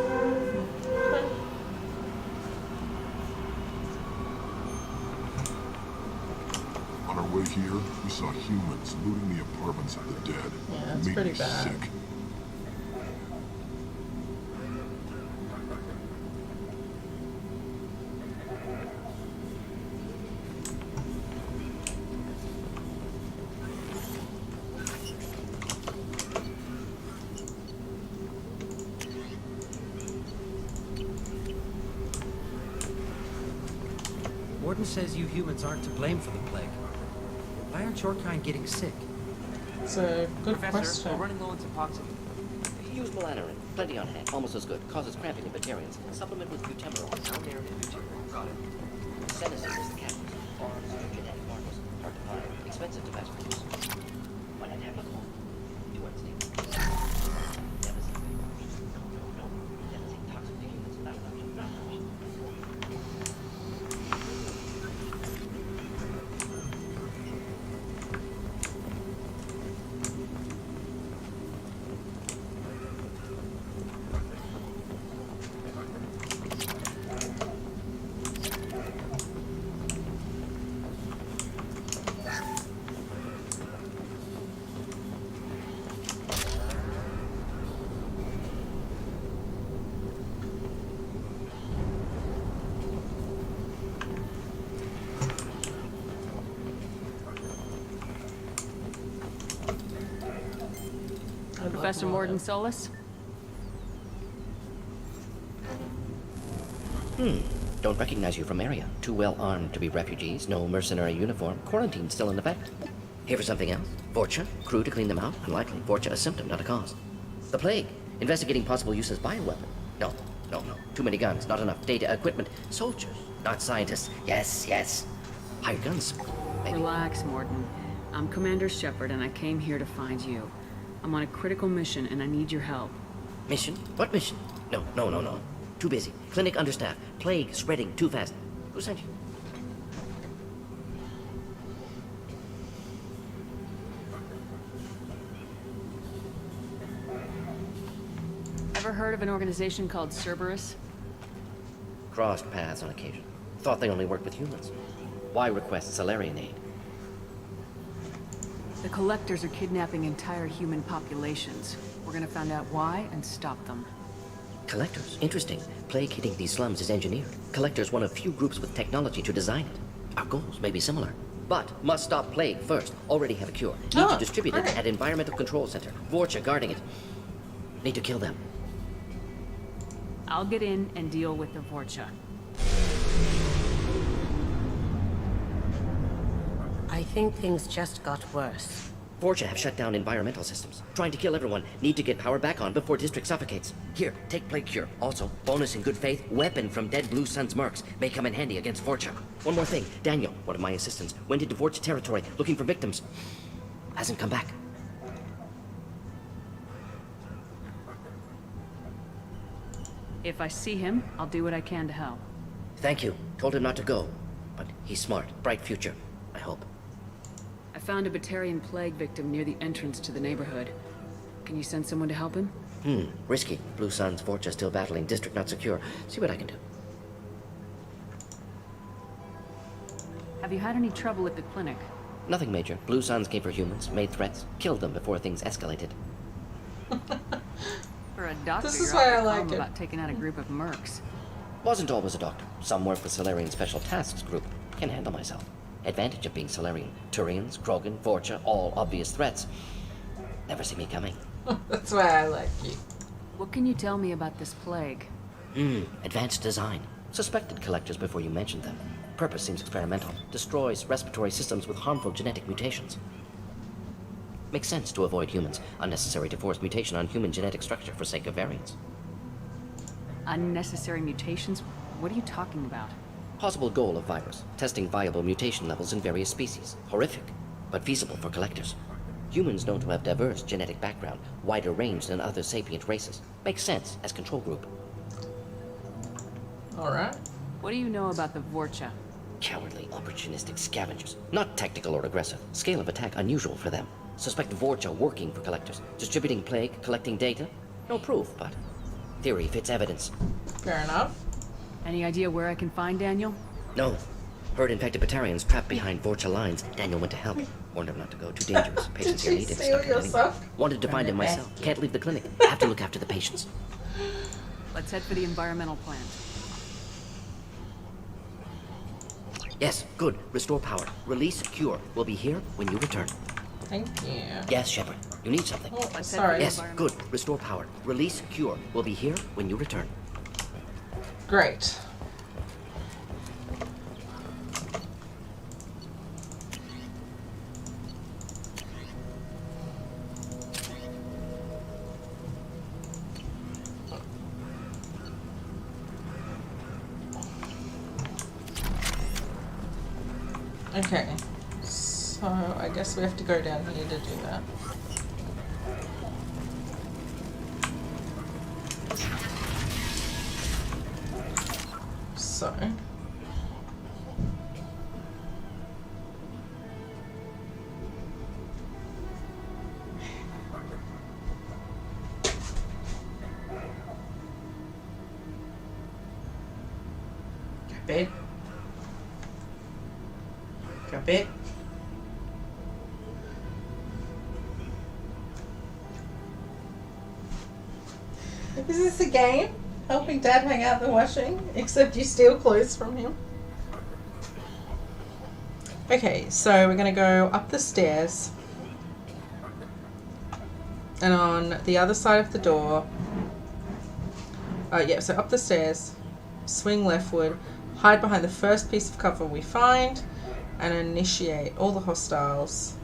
Speaker 11: On our way here, we saw humans looting the apartments of the dead.
Speaker 1: Yeah, it's
Speaker 11: Made
Speaker 1: pretty
Speaker 11: me
Speaker 1: bad.
Speaker 11: sick.
Speaker 12: Morden says you humans aren't to blame for the plague. Why aren't your kind getting sick?
Speaker 1: It's a good
Speaker 13: Professor,
Speaker 1: question.
Speaker 13: we're running low on Suboxone. Use melanorin. Plenty on hand. Almost as good. Causes cramping in Batarians. Supplement with butemerol. Down there in butemerol. Got it. Senesin is the catalyst. Forms of genetic markers. Hard to find. Expensive to mass produce. Why not have a call? Do understand? Devastating. No. Devastating. Toxic to humans. Not an option. Not an option.
Speaker 3: Professor Morden Solis?
Speaker 13: Don't recognize you from area. Too well armed to be refugees, no mercenary uniform, quarantine still in effect. Here for something else? Vorcha? Crew to clean them out? Unlikely. Vorcha a symptom, not a cause. The plague? Investigating possible use as bioweapon? No. Too many guns, not enough data, equipment. Soldiers, not scientists. Yes. Hired guns. Maybe.
Speaker 3: Relax, Morden. I'm Commander Shepard, and I came here to find you. I'm on a critical mission, and I need your help.
Speaker 13: Mission? What mission? No. Too busy. Clinic understaffed. Plague spreading too fast. Who sent you?
Speaker 3: Ever heard of an organization called Cerberus?
Speaker 13: Crossed paths on occasion. Thought they only worked with humans. Why request Salarian aid?
Speaker 3: The Collectors are kidnapping entire human populations. We're gonna find out why and stop them.
Speaker 13: Collectors? Interesting. Plague hitting these slums is engineered. Collectors one of few groups with technology to design it. Our goals may be similar. But must stop plague first. Already have a cure. Need to distribute it at Environmental Control Center. Vorcha guarding it. Need to kill them.
Speaker 3: I'll get in and deal with the Vorcha.
Speaker 19: I think things just got worse.
Speaker 13: Vorcha have shut down environmental systems. Trying to kill everyone. Need to get power back on before district suffocates. Here, take plague cure. Also, bonus in good faith, weapon from dead Blue Sun's mercs. May come in handy against Vorcha. One more thing. Daniel, one of my assistants, went into Vorcha territory looking for victims. Hasn't come back.
Speaker 3: If I see him, I'll do what I can to help.
Speaker 13: Thank you. Told him not to go. But he's smart. Bright future. I hope.
Speaker 3: I found a Batarian plague victim near the entrance to the neighborhood. Can you send someone to help him?
Speaker 13: Risky. Blue Sun's Vorcha still battling. District not secure. See what I can do.
Speaker 3: Have you had any trouble at the clinic?
Speaker 13: Nothing major. Blue Suns came for humans, made threats, killed them before things escalated.
Speaker 3: For a doctor,
Speaker 1: This is
Speaker 3: you're
Speaker 1: why
Speaker 3: awfully
Speaker 1: I like
Speaker 3: calm
Speaker 1: it.
Speaker 3: about taking out a group of mercs.
Speaker 13: Wasn't always a doctor. Some work with Solarian Special Tasks Group. Can handle myself. Advantage of being Solarian. Turians, Krogan, Vorcha, all obvious threats. Never see me coming.
Speaker 1: That's why I like you.
Speaker 3: What can you tell me about this plague?
Speaker 13: Advanced design. Suspected collectors before you mentioned them. Purpose seems experimental. Destroys respiratory systems with harmful genetic mutations. Makes sense to avoid humans. Unnecessary to force mutation on human genetic structure for sake of variance.
Speaker 3: Unnecessary mutations? What are you talking about?
Speaker 13: Possible goal of virus. Testing viable mutation levels in various species. Horrific, but feasible for collectors. Humans known to have diverse genetic background, wider range than other sapient races. Makes sense as control group.
Speaker 1: Alright.
Speaker 3: What do you know about the Vorcha?
Speaker 13: Cowardly, opportunistic scavengers. Not tactical or aggressive. Scale of attack unusual for them. Suspect Vorcha working for collectors. Distributing plague, collecting data. No proof, but theory fits evidence.
Speaker 1: Fair enough.
Speaker 3: Any idea where I can find Daniel?
Speaker 13: No. Heard infected Batarians trapped behind Vorcha lines. Daniel went to help. Warned him not to go. Too dangerous. Patients here need it.
Speaker 1: Steal yourself?
Speaker 13: Wanted to find him myself. Can't leave the clinic. Have to look after the patients.
Speaker 3: Let's head for the environmental plant.
Speaker 13: Yes, good. Restore power. Release cure. We'll be here when you return.
Speaker 1: Thank you.
Speaker 13: Yes, Shepard. You need something.
Speaker 1: Oh, sorry.
Speaker 13: Yes, good. Restore power. Release cure. We'll be here when you return.
Speaker 1: Great. Okay, so I guess we have to go down here to do that. So bed. Drop it. Is this a game? Helping Dad hang out the washing? Except you steal clothes from him. Okay, so we're gonna go up the stairs. And on the other side of the door, yeah, so up the stairs, swing leftward, hide behind the first piece of cover we find, and initiate all the hostiles.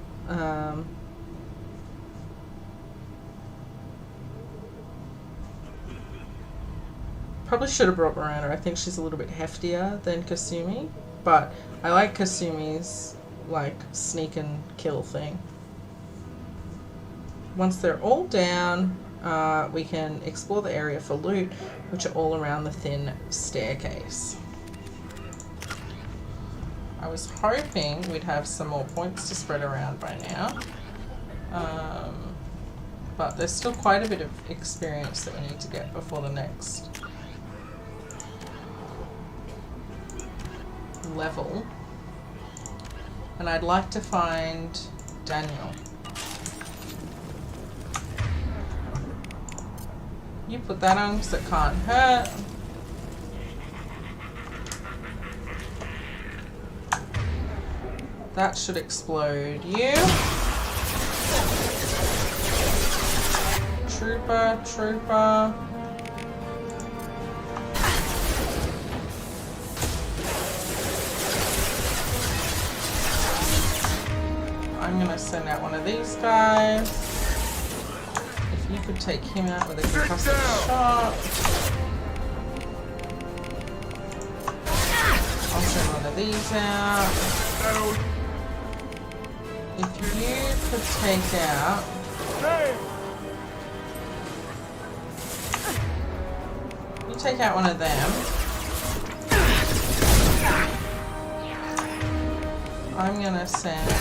Speaker 1: Probably should have brought Miranda. I think she's a little bit heftier than Kasumi, but I like Kasumi's like sneak and kill thing. Once they're all down, we can explore the area for loot, which are all around the thin staircase. I was hoping we'd have some more points to spread around by now, but there's still quite a bit of experience that we need to get before the next level. And I'd like to find Daniel. You put that on because it can't hurt. That should explode you. Trooper, trooper. I'm gonna send out one of these guys. If you could take him out with a concussive shot. I'll send one of these out. If you could take out... You take out one of them. I'm gonna send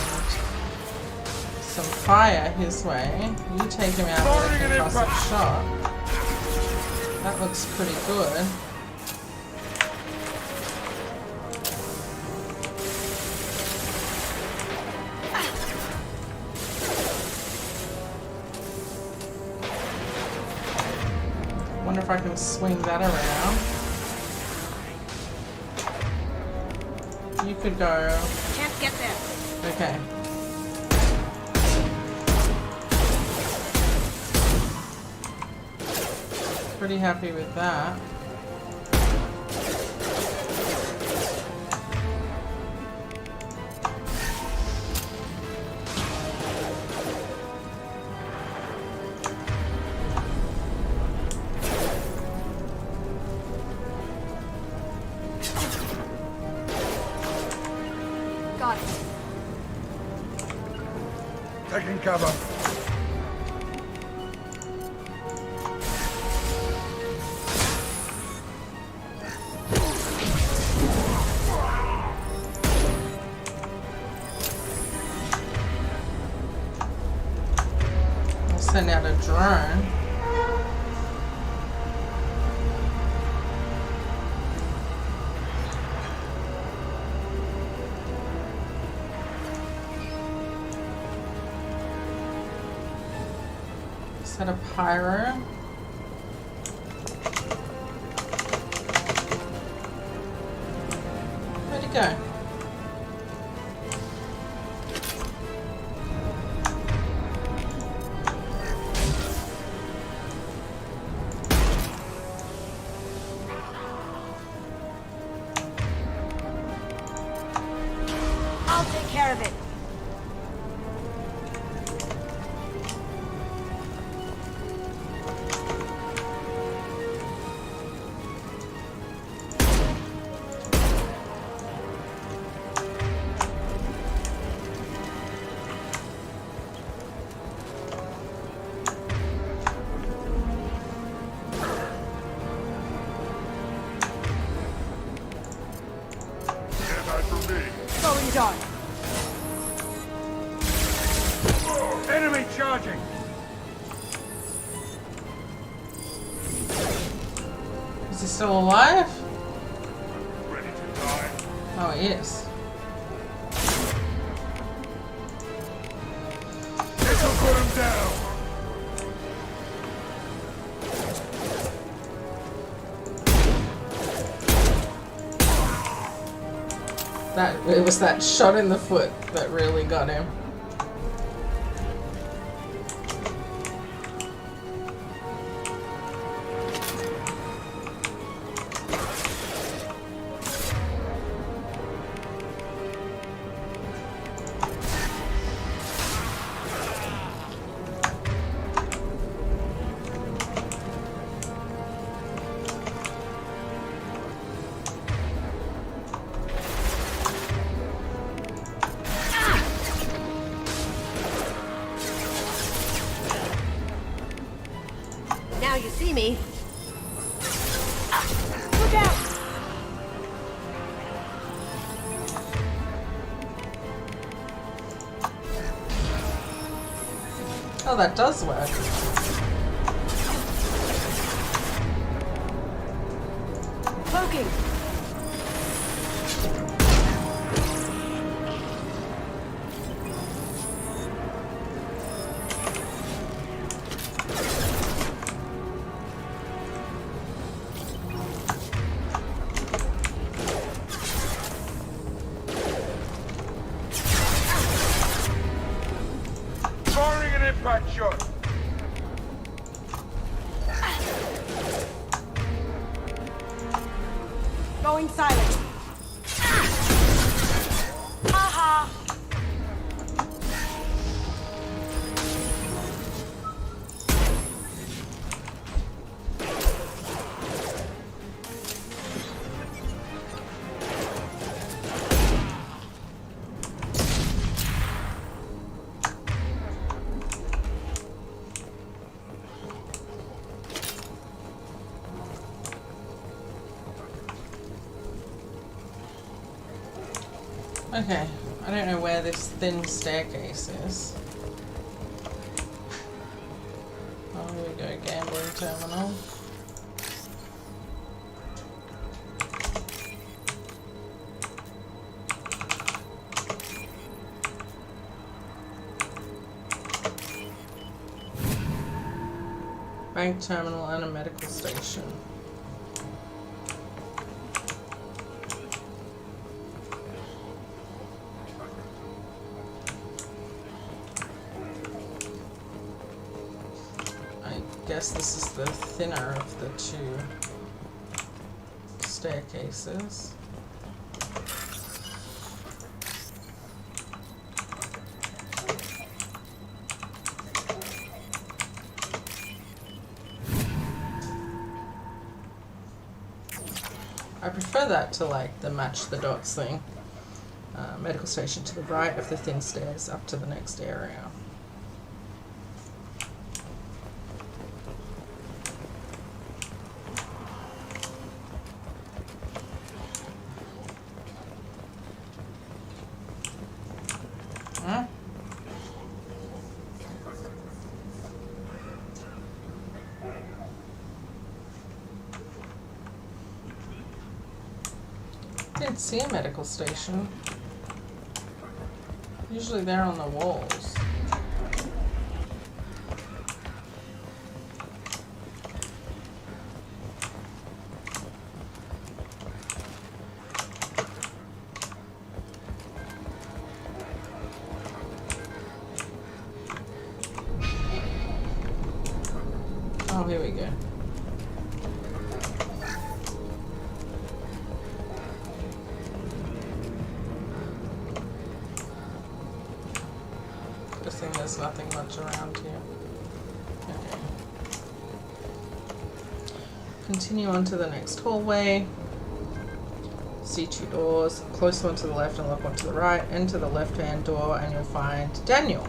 Speaker 1: some fire his way. You take him out with a concussive shot. That looks pretty good. Wonder if I can swing that around. You could go.
Speaker 18: Can't get there.
Speaker 1: Okay. Pretty happy with that.
Speaker 18: Got it.
Speaker 7: Taking cover.
Speaker 1: Send out a drone. Set a pyro. Where'd it go?
Speaker 18: I'll take care of it. Going dark.
Speaker 7: Enemy charging!
Speaker 1: Is he still alive?
Speaker 7: Ready to die.
Speaker 1: Oh, he is.
Speaker 7: This'll put him down!
Speaker 1: It was that shot in the foot that really got him.
Speaker 19: me.
Speaker 6: Look out!
Speaker 1: Oh, that does work.
Speaker 6: Cloaking!
Speaker 7: Firing an impact shot.
Speaker 6: Going silent. Aha!
Speaker 1: Okay, I don't know where this thin staircase is. Oh, here we go, gambling terminal. Bank terminal and a medical station. I guess this is the thinner of the two staircases. I prefer that to like the match the dots thing. Medical station to the right of the thin stairs up to the next area. Huh? Didn't see a medical station. Usually they're on the walls. Oh, here we go. Guessing there's nothing much around here. Okay. Continue on to the next hallway. See two doors. Close one to the left and lock one to the right. Enter the left-hand door and you'll find Daniel.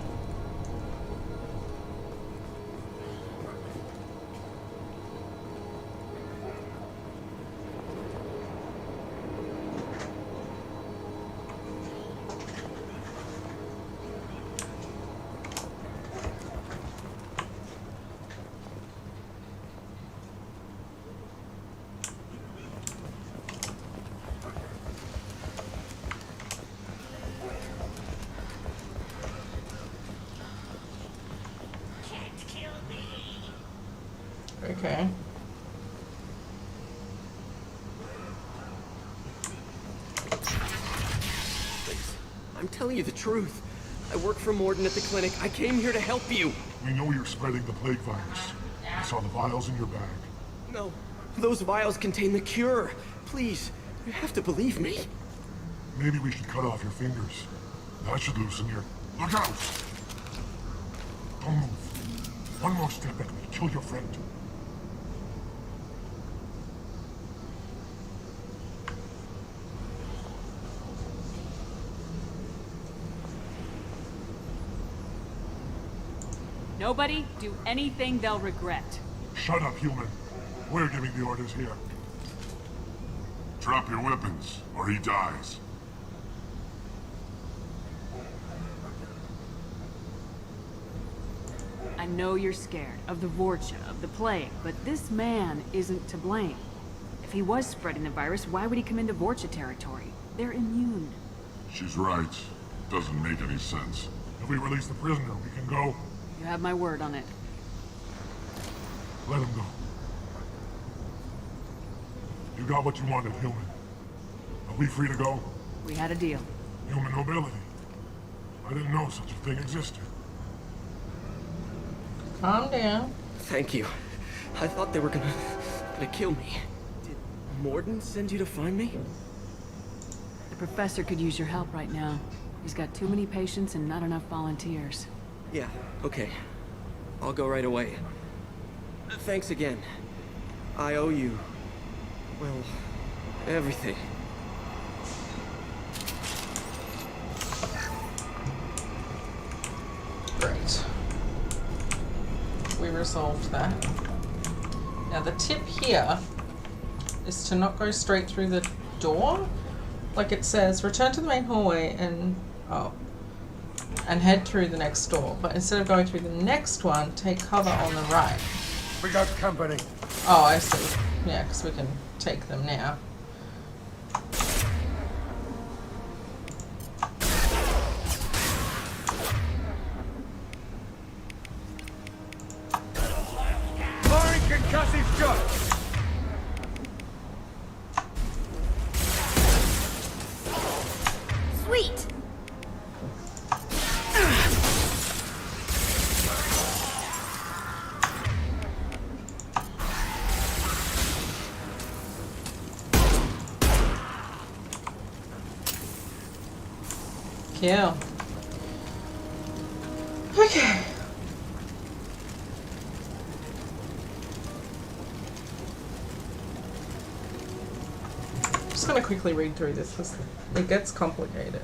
Speaker 1: Okay.
Speaker 23: I'm telling you the truth. I work for Morden at the clinic. I came here to help you.
Speaker 11: We know you're spreading the plague virus. I saw the vials in your bag.
Speaker 23: No, those vials contain the cure. Please, you have to believe me.
Speaker 11: Maybe we should cut off your fingers. That should loosen your... Look out! Don't move. One more step and we'll kill your friend.
Speaker 3: Nobody do anything they'll regret.
Speaker 11: Shut up, human. We're giving the orders here. Drop your weapons, or he dies.
Speaker 3: I know you're scared of the Vorcha, of the plague, but this man isn't to blame. If he was spreading the virus, why would he come into Vorcha territory? They're immune.
Speaker 11: She's right. Doesn't make any sense. If we release the prisoner, we can go.
Speaker 3: You have my word on it.
Speaker 11: Let him go. You got what you wanted, human. Are we free to go?
Speaker 3: We had a deal.
Speaker 11: Human nobility. I didn't know such a thing existed.
Speaker 1: Calm down.
Speaker 23: Thank you. I thought they were gonna kill me. Did Morden send you to find me?
Speaker 3: The professor could use your help right now. He's got too many patients and not enough volunteers.
Speaker 23: Yeah, okay. I'll go right away. Thanks again. I owe you, well, everything.
Speaker 1: Great. We resolved that. Now the tip here is to not go straight through the door. Like it says, return to the main hallway and head through the next door. But instead of going through the next one, take cover on the right.
Speaker 7: We got company.
Speaker 1: Oh, I see. Yeah, because we can take them now.
Speaker 7: Firing concussive shot.
Speaker 6: Sweet!
Speaker 1: Kill. Okay. I'm just going to quickly read through this because it gets complicated.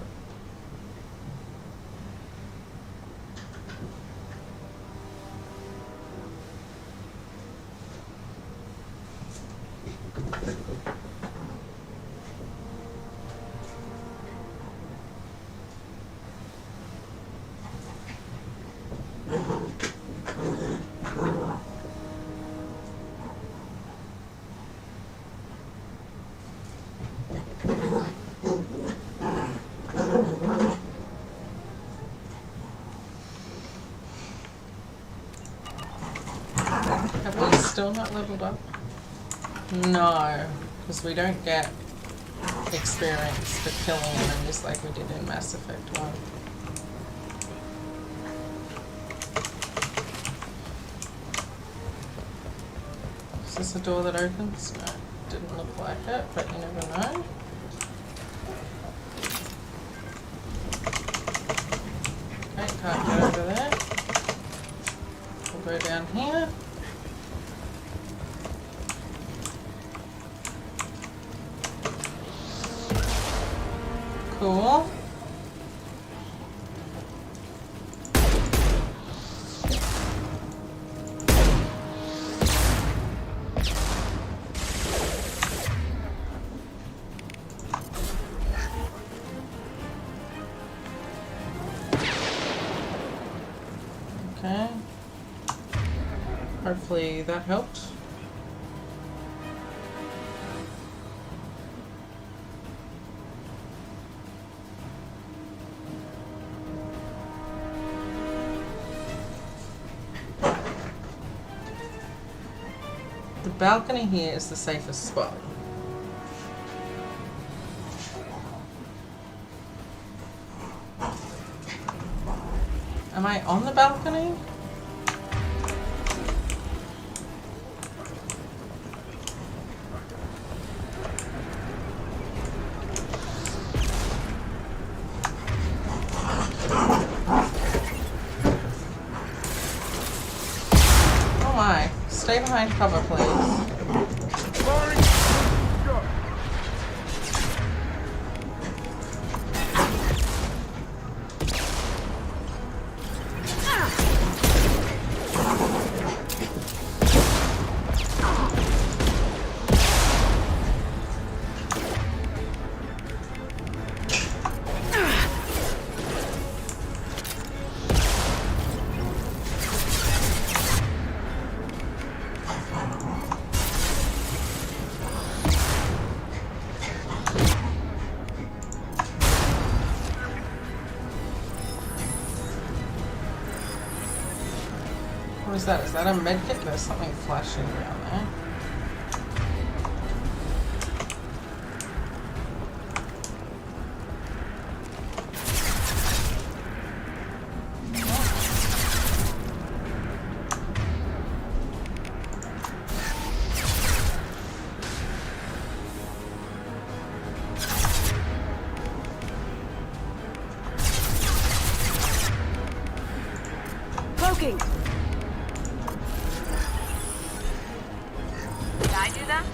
Speaker 1: Have we still not leveled up? No, because we don't get experience for killing enemies like we did in Mass Effect 1. Is this a door that opens? No, didn't look like it, but you never know. Okay, can't get over there. We'll go down here. Cool. Okay. Hopefully that helped. The balcony here is the safest spot. Am I on the balcony? Oh my. Stay behind cover, please. What is that? Is that a medkit? There's something flashing around there.
Speaker 2: Cloaking!
Speaker 14: Did I do that?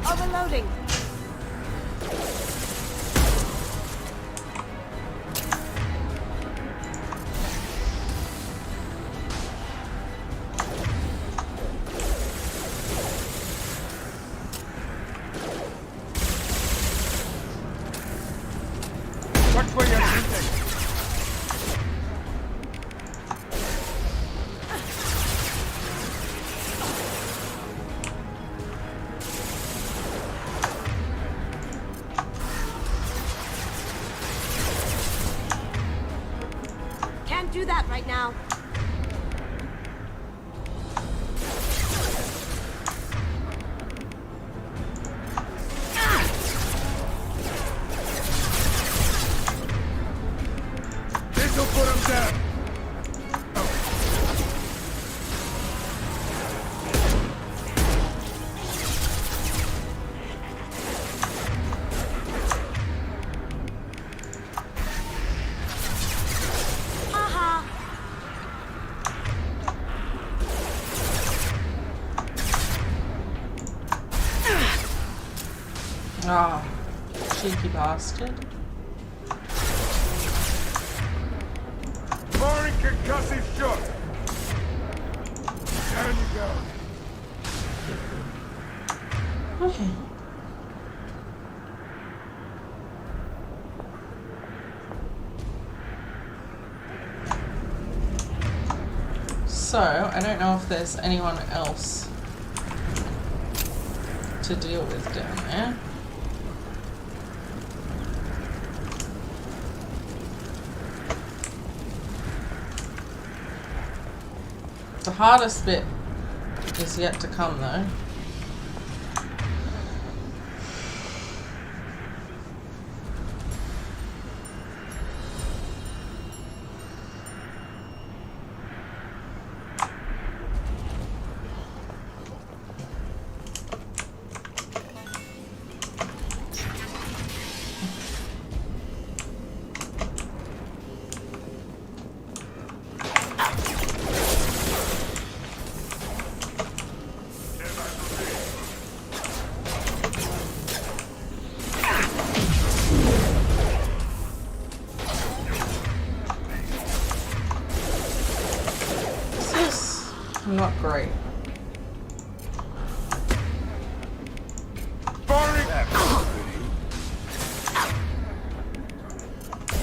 Speaker 2: Overloading!
Speaker 7: Watch where you're shooting.
Speaker 22: Can't do that right now.
Speaker 7: This'll put him down.
Speaker 22: Haha.
Speaker 1: Ah, cheeky bastard.
Speaker 7: Firing concussive shot. Down you go.
Speaker 1: Okay. So, I don't know if there's anyone else to deal with down there. The hardest bit is yet to come though. Not great.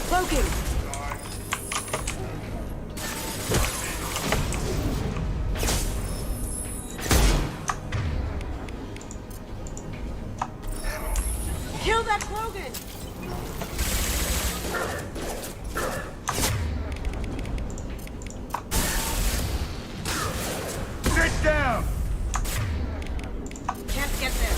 Speaker 2: Cloaking!
Speaker 22: Kill that Krogan!
Speaker 7: Sit down!
Speaker 22: Can't get there.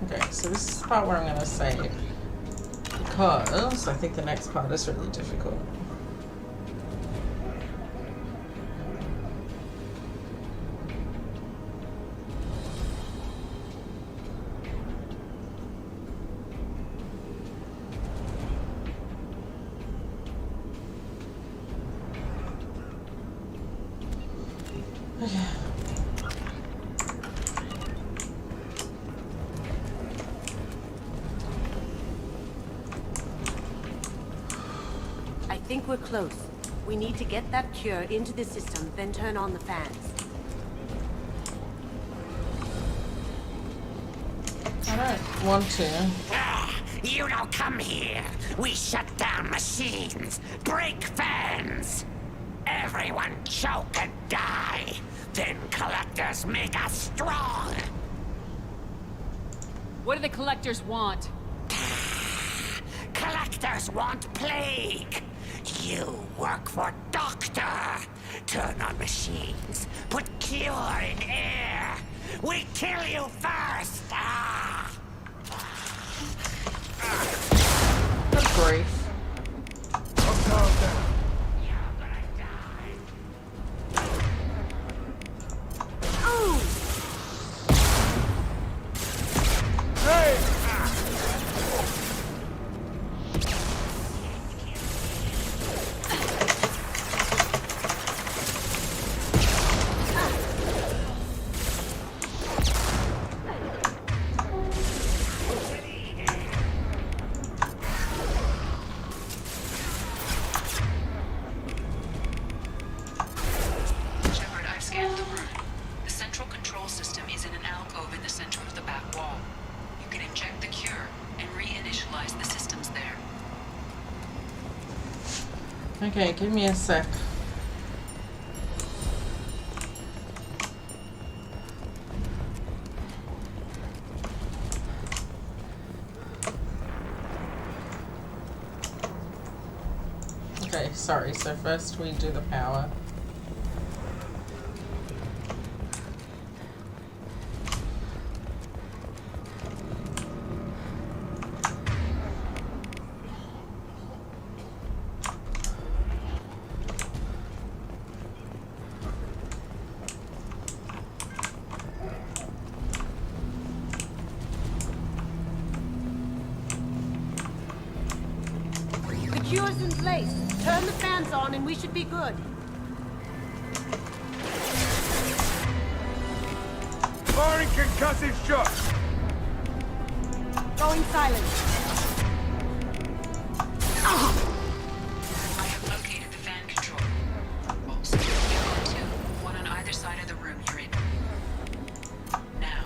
Speaker 1: Okay, so this is the part where I'm going to save, because I think the next part is really difficult.
Speaker 19: I think we're close. We need to get that cure into the system, then turn on the fans.
Speaker 1: I don't want to.
Speaker 8: You don't come here. We shut down machines, break fans. Everyone choke and die. Then collectors make us strong.
Speaker 3: What do the collectors want?
Speaker 8: Collectors want plague. You work for Doctor. Turn on machines. Put cure in air. We kill you first.
Speaker 1: Good grief. Okay, give me a sec. Okay, sorry, so first we do the power.
Speaker 19: Cure's in place. Turn the fans on and we should be good.
Speaker 7: Firing concussive shots!
Speaker 19: Going silent.
Speaker 4: I have located the fan control. There are two, one on either side of the room you're in. Now.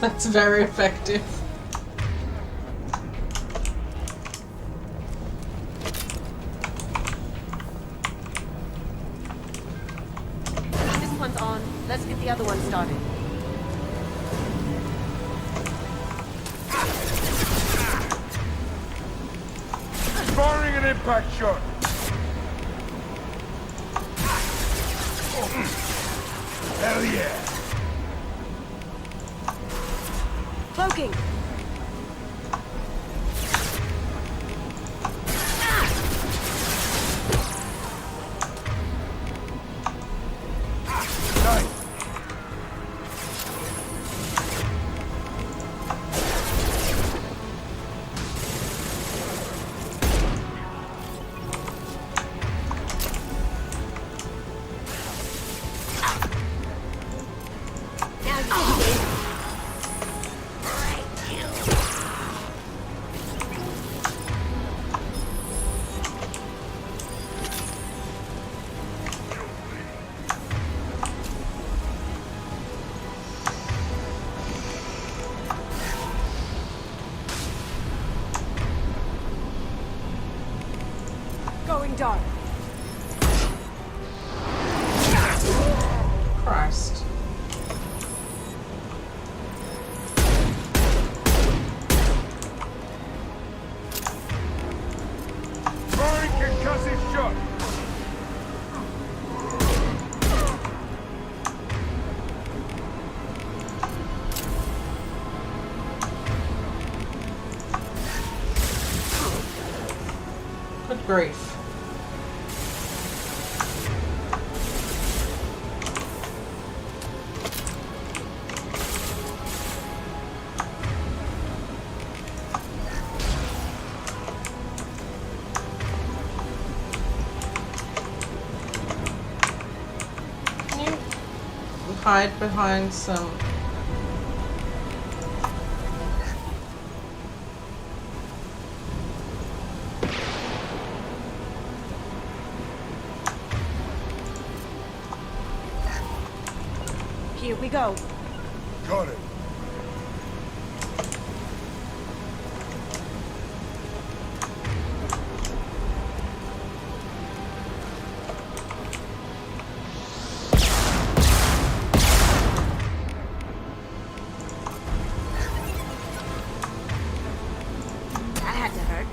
Speaker 1: That's very effective.
Speaker 19: This one's on. Let's get the other one started.
Speaker 7: Firing an impact shot! Hell yeah!
Speaker 19: Cloaking!
Speaker 6: getting dark.
Speaker 1: Christ.
Speaker 7: Firing concussive shot.
Speaker 1: Good grief. Can you hide behind some...
Speaker 6: Here we go.
Speaker 7: Got it.
Speaker 6: That had to hurt.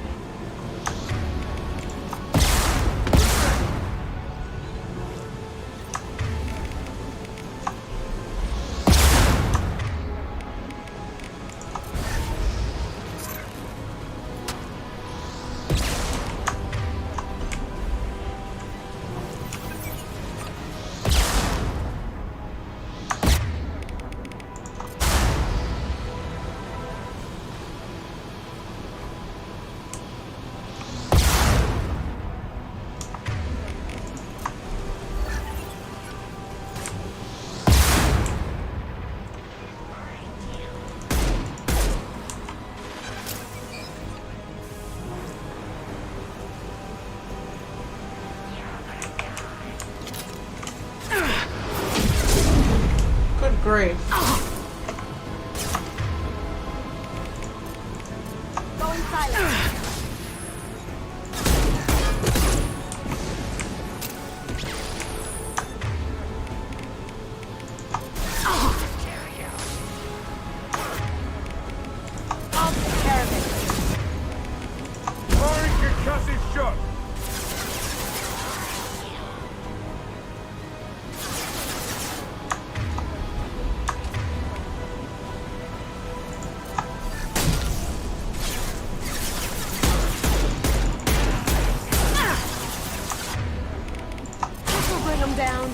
Speaker 1: Good grief.
Speaker 6: Going silent. I'll take care of it.
Speaker 7: Firing concussive shot.
Speaker 6: This will bring them down.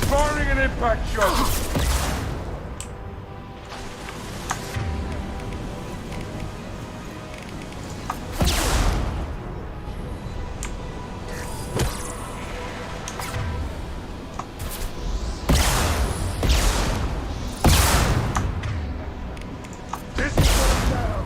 Speaker 7: Firing an impact shot. This is going down.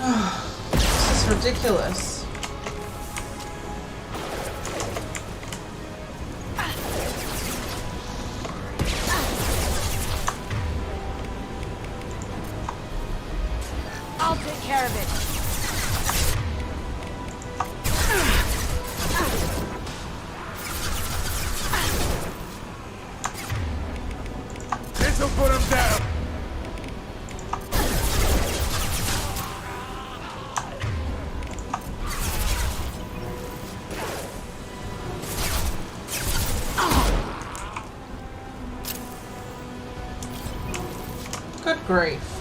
Speaker 1: This is ridiculous.
Speaker 6: I'll take care of it.
Speaker 7: This This'll put him down!
Speaker 1: Good grief.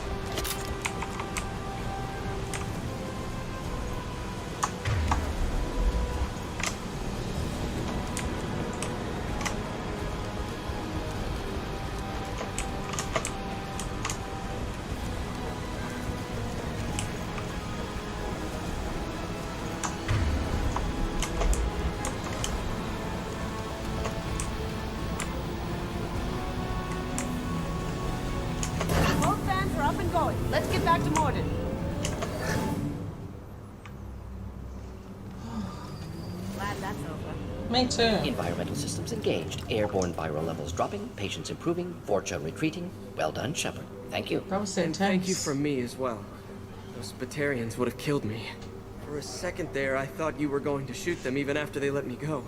Speaker 6: Both vans are up and going. Let's get back to Morden.
Speaker 19: Glad that's over.
Speaker 1: Me too.
Speaker 13: Environmental systems engaged. Airborne viral levels dropping. Patients improving. Vorcha retreating. Well done, Shepard. Thank you.
Speaker 1: That was
Speaker 23: And thank you
Speaker 1: intense.
Speaker 23: from me as well. Those Batarians would have killed me. For a second there, I thought you were going to shoot them even after they let me go.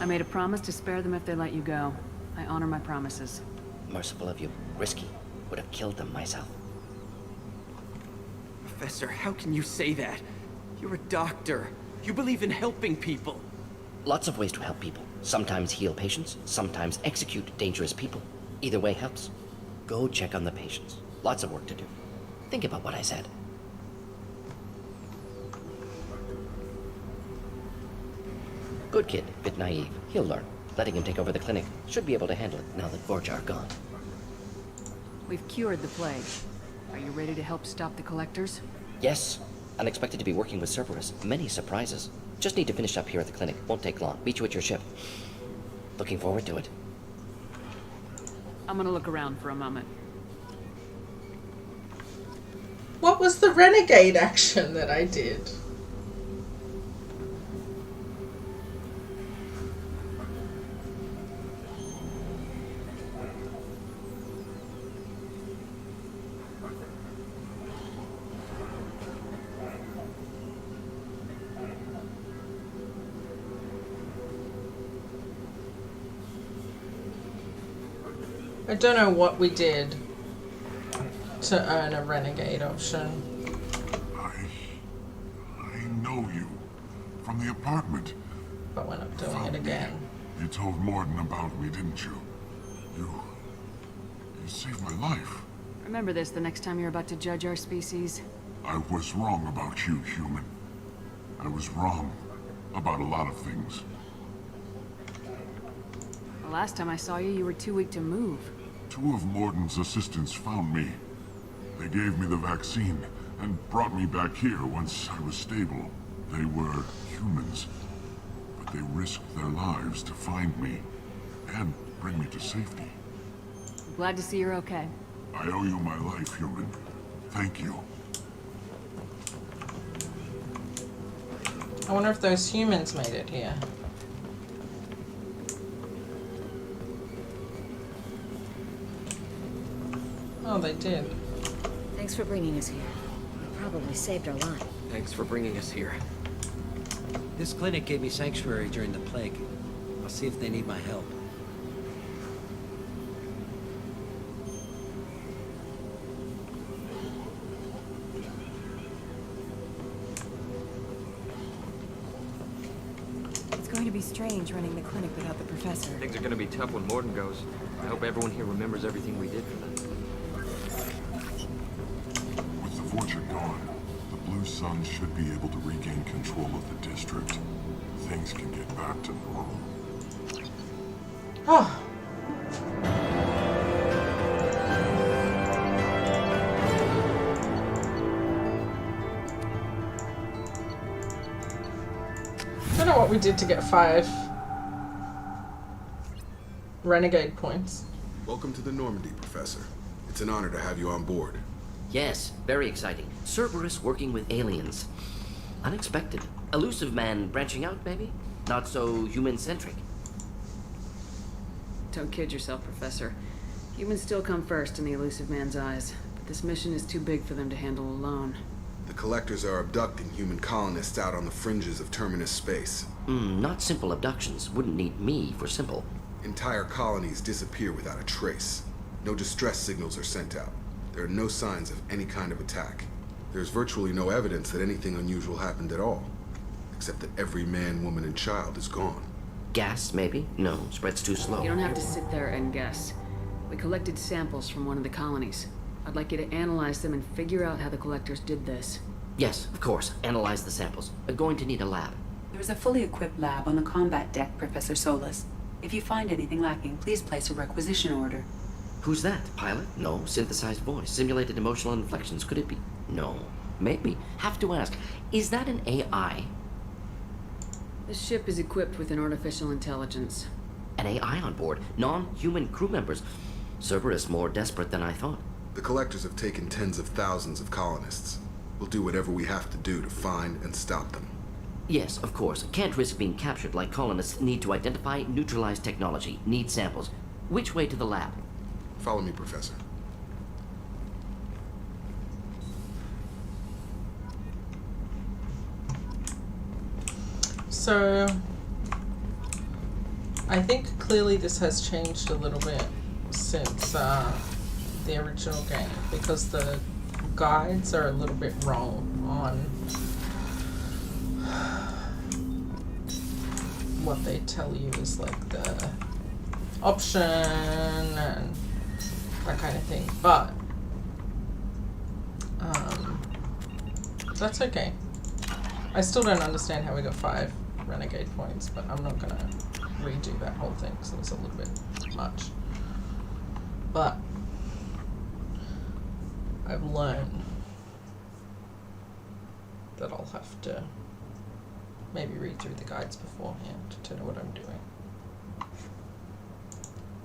Speaker 3: I made a promise to spare them if they let you go. I honor my promises.
Speaker 13: Merciful of you. Risky. Would have killed them myself.
Speaker 23: Professor, how can you say that? You're a doctor. You believe in helping people.
Speaker 13: Lots of ways to help people. Sometimes heal patients, sometimes execute dangerous people. Either way helps. Go check on the patients. Lots of work to do. Think about what I said. Good kid, bit naive. He'll learn. Letting him take over the clinic. Should be able to handle it now that Vorcha are gone.
Speaker 3: We've cured the plague. Are you ready to help stop the collectors?
Speaker 13: Yes. Unexpected to be working with Cerberus. Many surprises. Just need to finish up here at the clinic. Won't take long. Meet you at your ship. Looking forward to it.
Speaker 3: I'm gonna look around for a moment.
Speaker 1: What was the renegade action that I did? I don't know what we did to earn a renegade option.
Speaker 11: I know you. From the apartment.
Speaker 1: But we're not doing it again.
Speaker 11: You told Morden about me, didn't you? You saved my life.
Speaker 3: Remember this the next time you're about to judge our species.
Speaker 11: I was wrong about you, human. I was wrong about a lot of things.
Speaker 3: The last time I saw you, you were too weak to move.
Speaker 11: 2 of Morden's assistants found me. They gave me the vaccine and brought me back here once I was stable. They were humans, but they risked their lives to find me and bring me to safety.
Speaker 3: I'm glad to see you're okay.
Speaker 11: I owe you my life, human. Thank you.
Speaker 1: I wonder if those humans made it here. Oh, they did.
Speaker 22: Thanks for bringing us here. You probably saved our life.
Speaker 23: Thanks for bringing us here.
Speaker 12: This clinic gave me sanctuary during the plague. I'll see if they need my help.
Speaker 6: It's going to be strange running the clinic without the professor.
Speaker 23: Things are gonna be tough when Morden goes. I hope everyone here remembers everything we did for them.
Speaker 11: With the Vorcha gone, the Blue Suns should be able to regain control of the district. Things can get back to normal.
Speaker 1: Oh. I don't know what we did to get 5 renegade points.
Speaker 17: Welcome to the Normandy, Professor. It's an honor to have you on board.
Speaker 13: Yes, very exciting. Cerberus working with aliens. Unexpected. Elusive man branching out, maybe? Not so human-centric.
Speaker 3: Don't kid yourself, Professor. Humans still come first in the elusive man's eyes, but this mission is too big for them to handle alone.
Speaker 17: The Collectors are abducting human colonists out on the fringes of Terminus space.
Speaker 13: Not simple abductions. Wouldn't need me for simple.
Speaker 17: Entire colonies disappear without a trace. No distress signals are sent out. There are no signs of any kind of attack. There's virtually no evidence that anything unusual happened at all. Except that every man, woman, and child is gone.
Speaker 13: Gas, maybe? No, spreads too slow.
Speaker 3: You don't have to sit there and guess. We collected samples from one of the colonies. I'd like you to analyze them and figure out how the collectors did this.
Speaker 13: Yes, of course. Analyze the samples. We're going to need a lab.
Speaker 15: There's a fully equipped lab on the combat deck, Professor Solis. If you find anything lacking, please place a requisition order.
Speaker 13: Who's that? Pilot? No. Synthesized voice. Simulated emotional inflections. Could it be? No. Maybe. Have to ask. Is that an AI?
Speaker 3: This ship is equipped with an artificial intelligence.
Speaker 13: An AI on board? Non-human crew members? Cerberus more desperate than I thought.
Speaker 17: The collectors have taken tens of thousands of colonists. We'll do whatever we have to do to find and stop them.
Speaker 13: Yes, of course. Can't risk being captured like colonists need to identify, neutralize technology, need samples. Which way to the lab?
Speaker 17: Follow me, Professor.
Speaker 1: So, I think clearly this has changed a little bit since the original game, because the guides are a little bit wrong on what they tell you is like the option and that kind of thing, but that's okay. I still don't understand how we got 5 renegade points, but I'm not gonna redo that whole thing because it was a little bit much. But I've learned that I'll have to maybe read through the guides beforehand to know what I'm doing.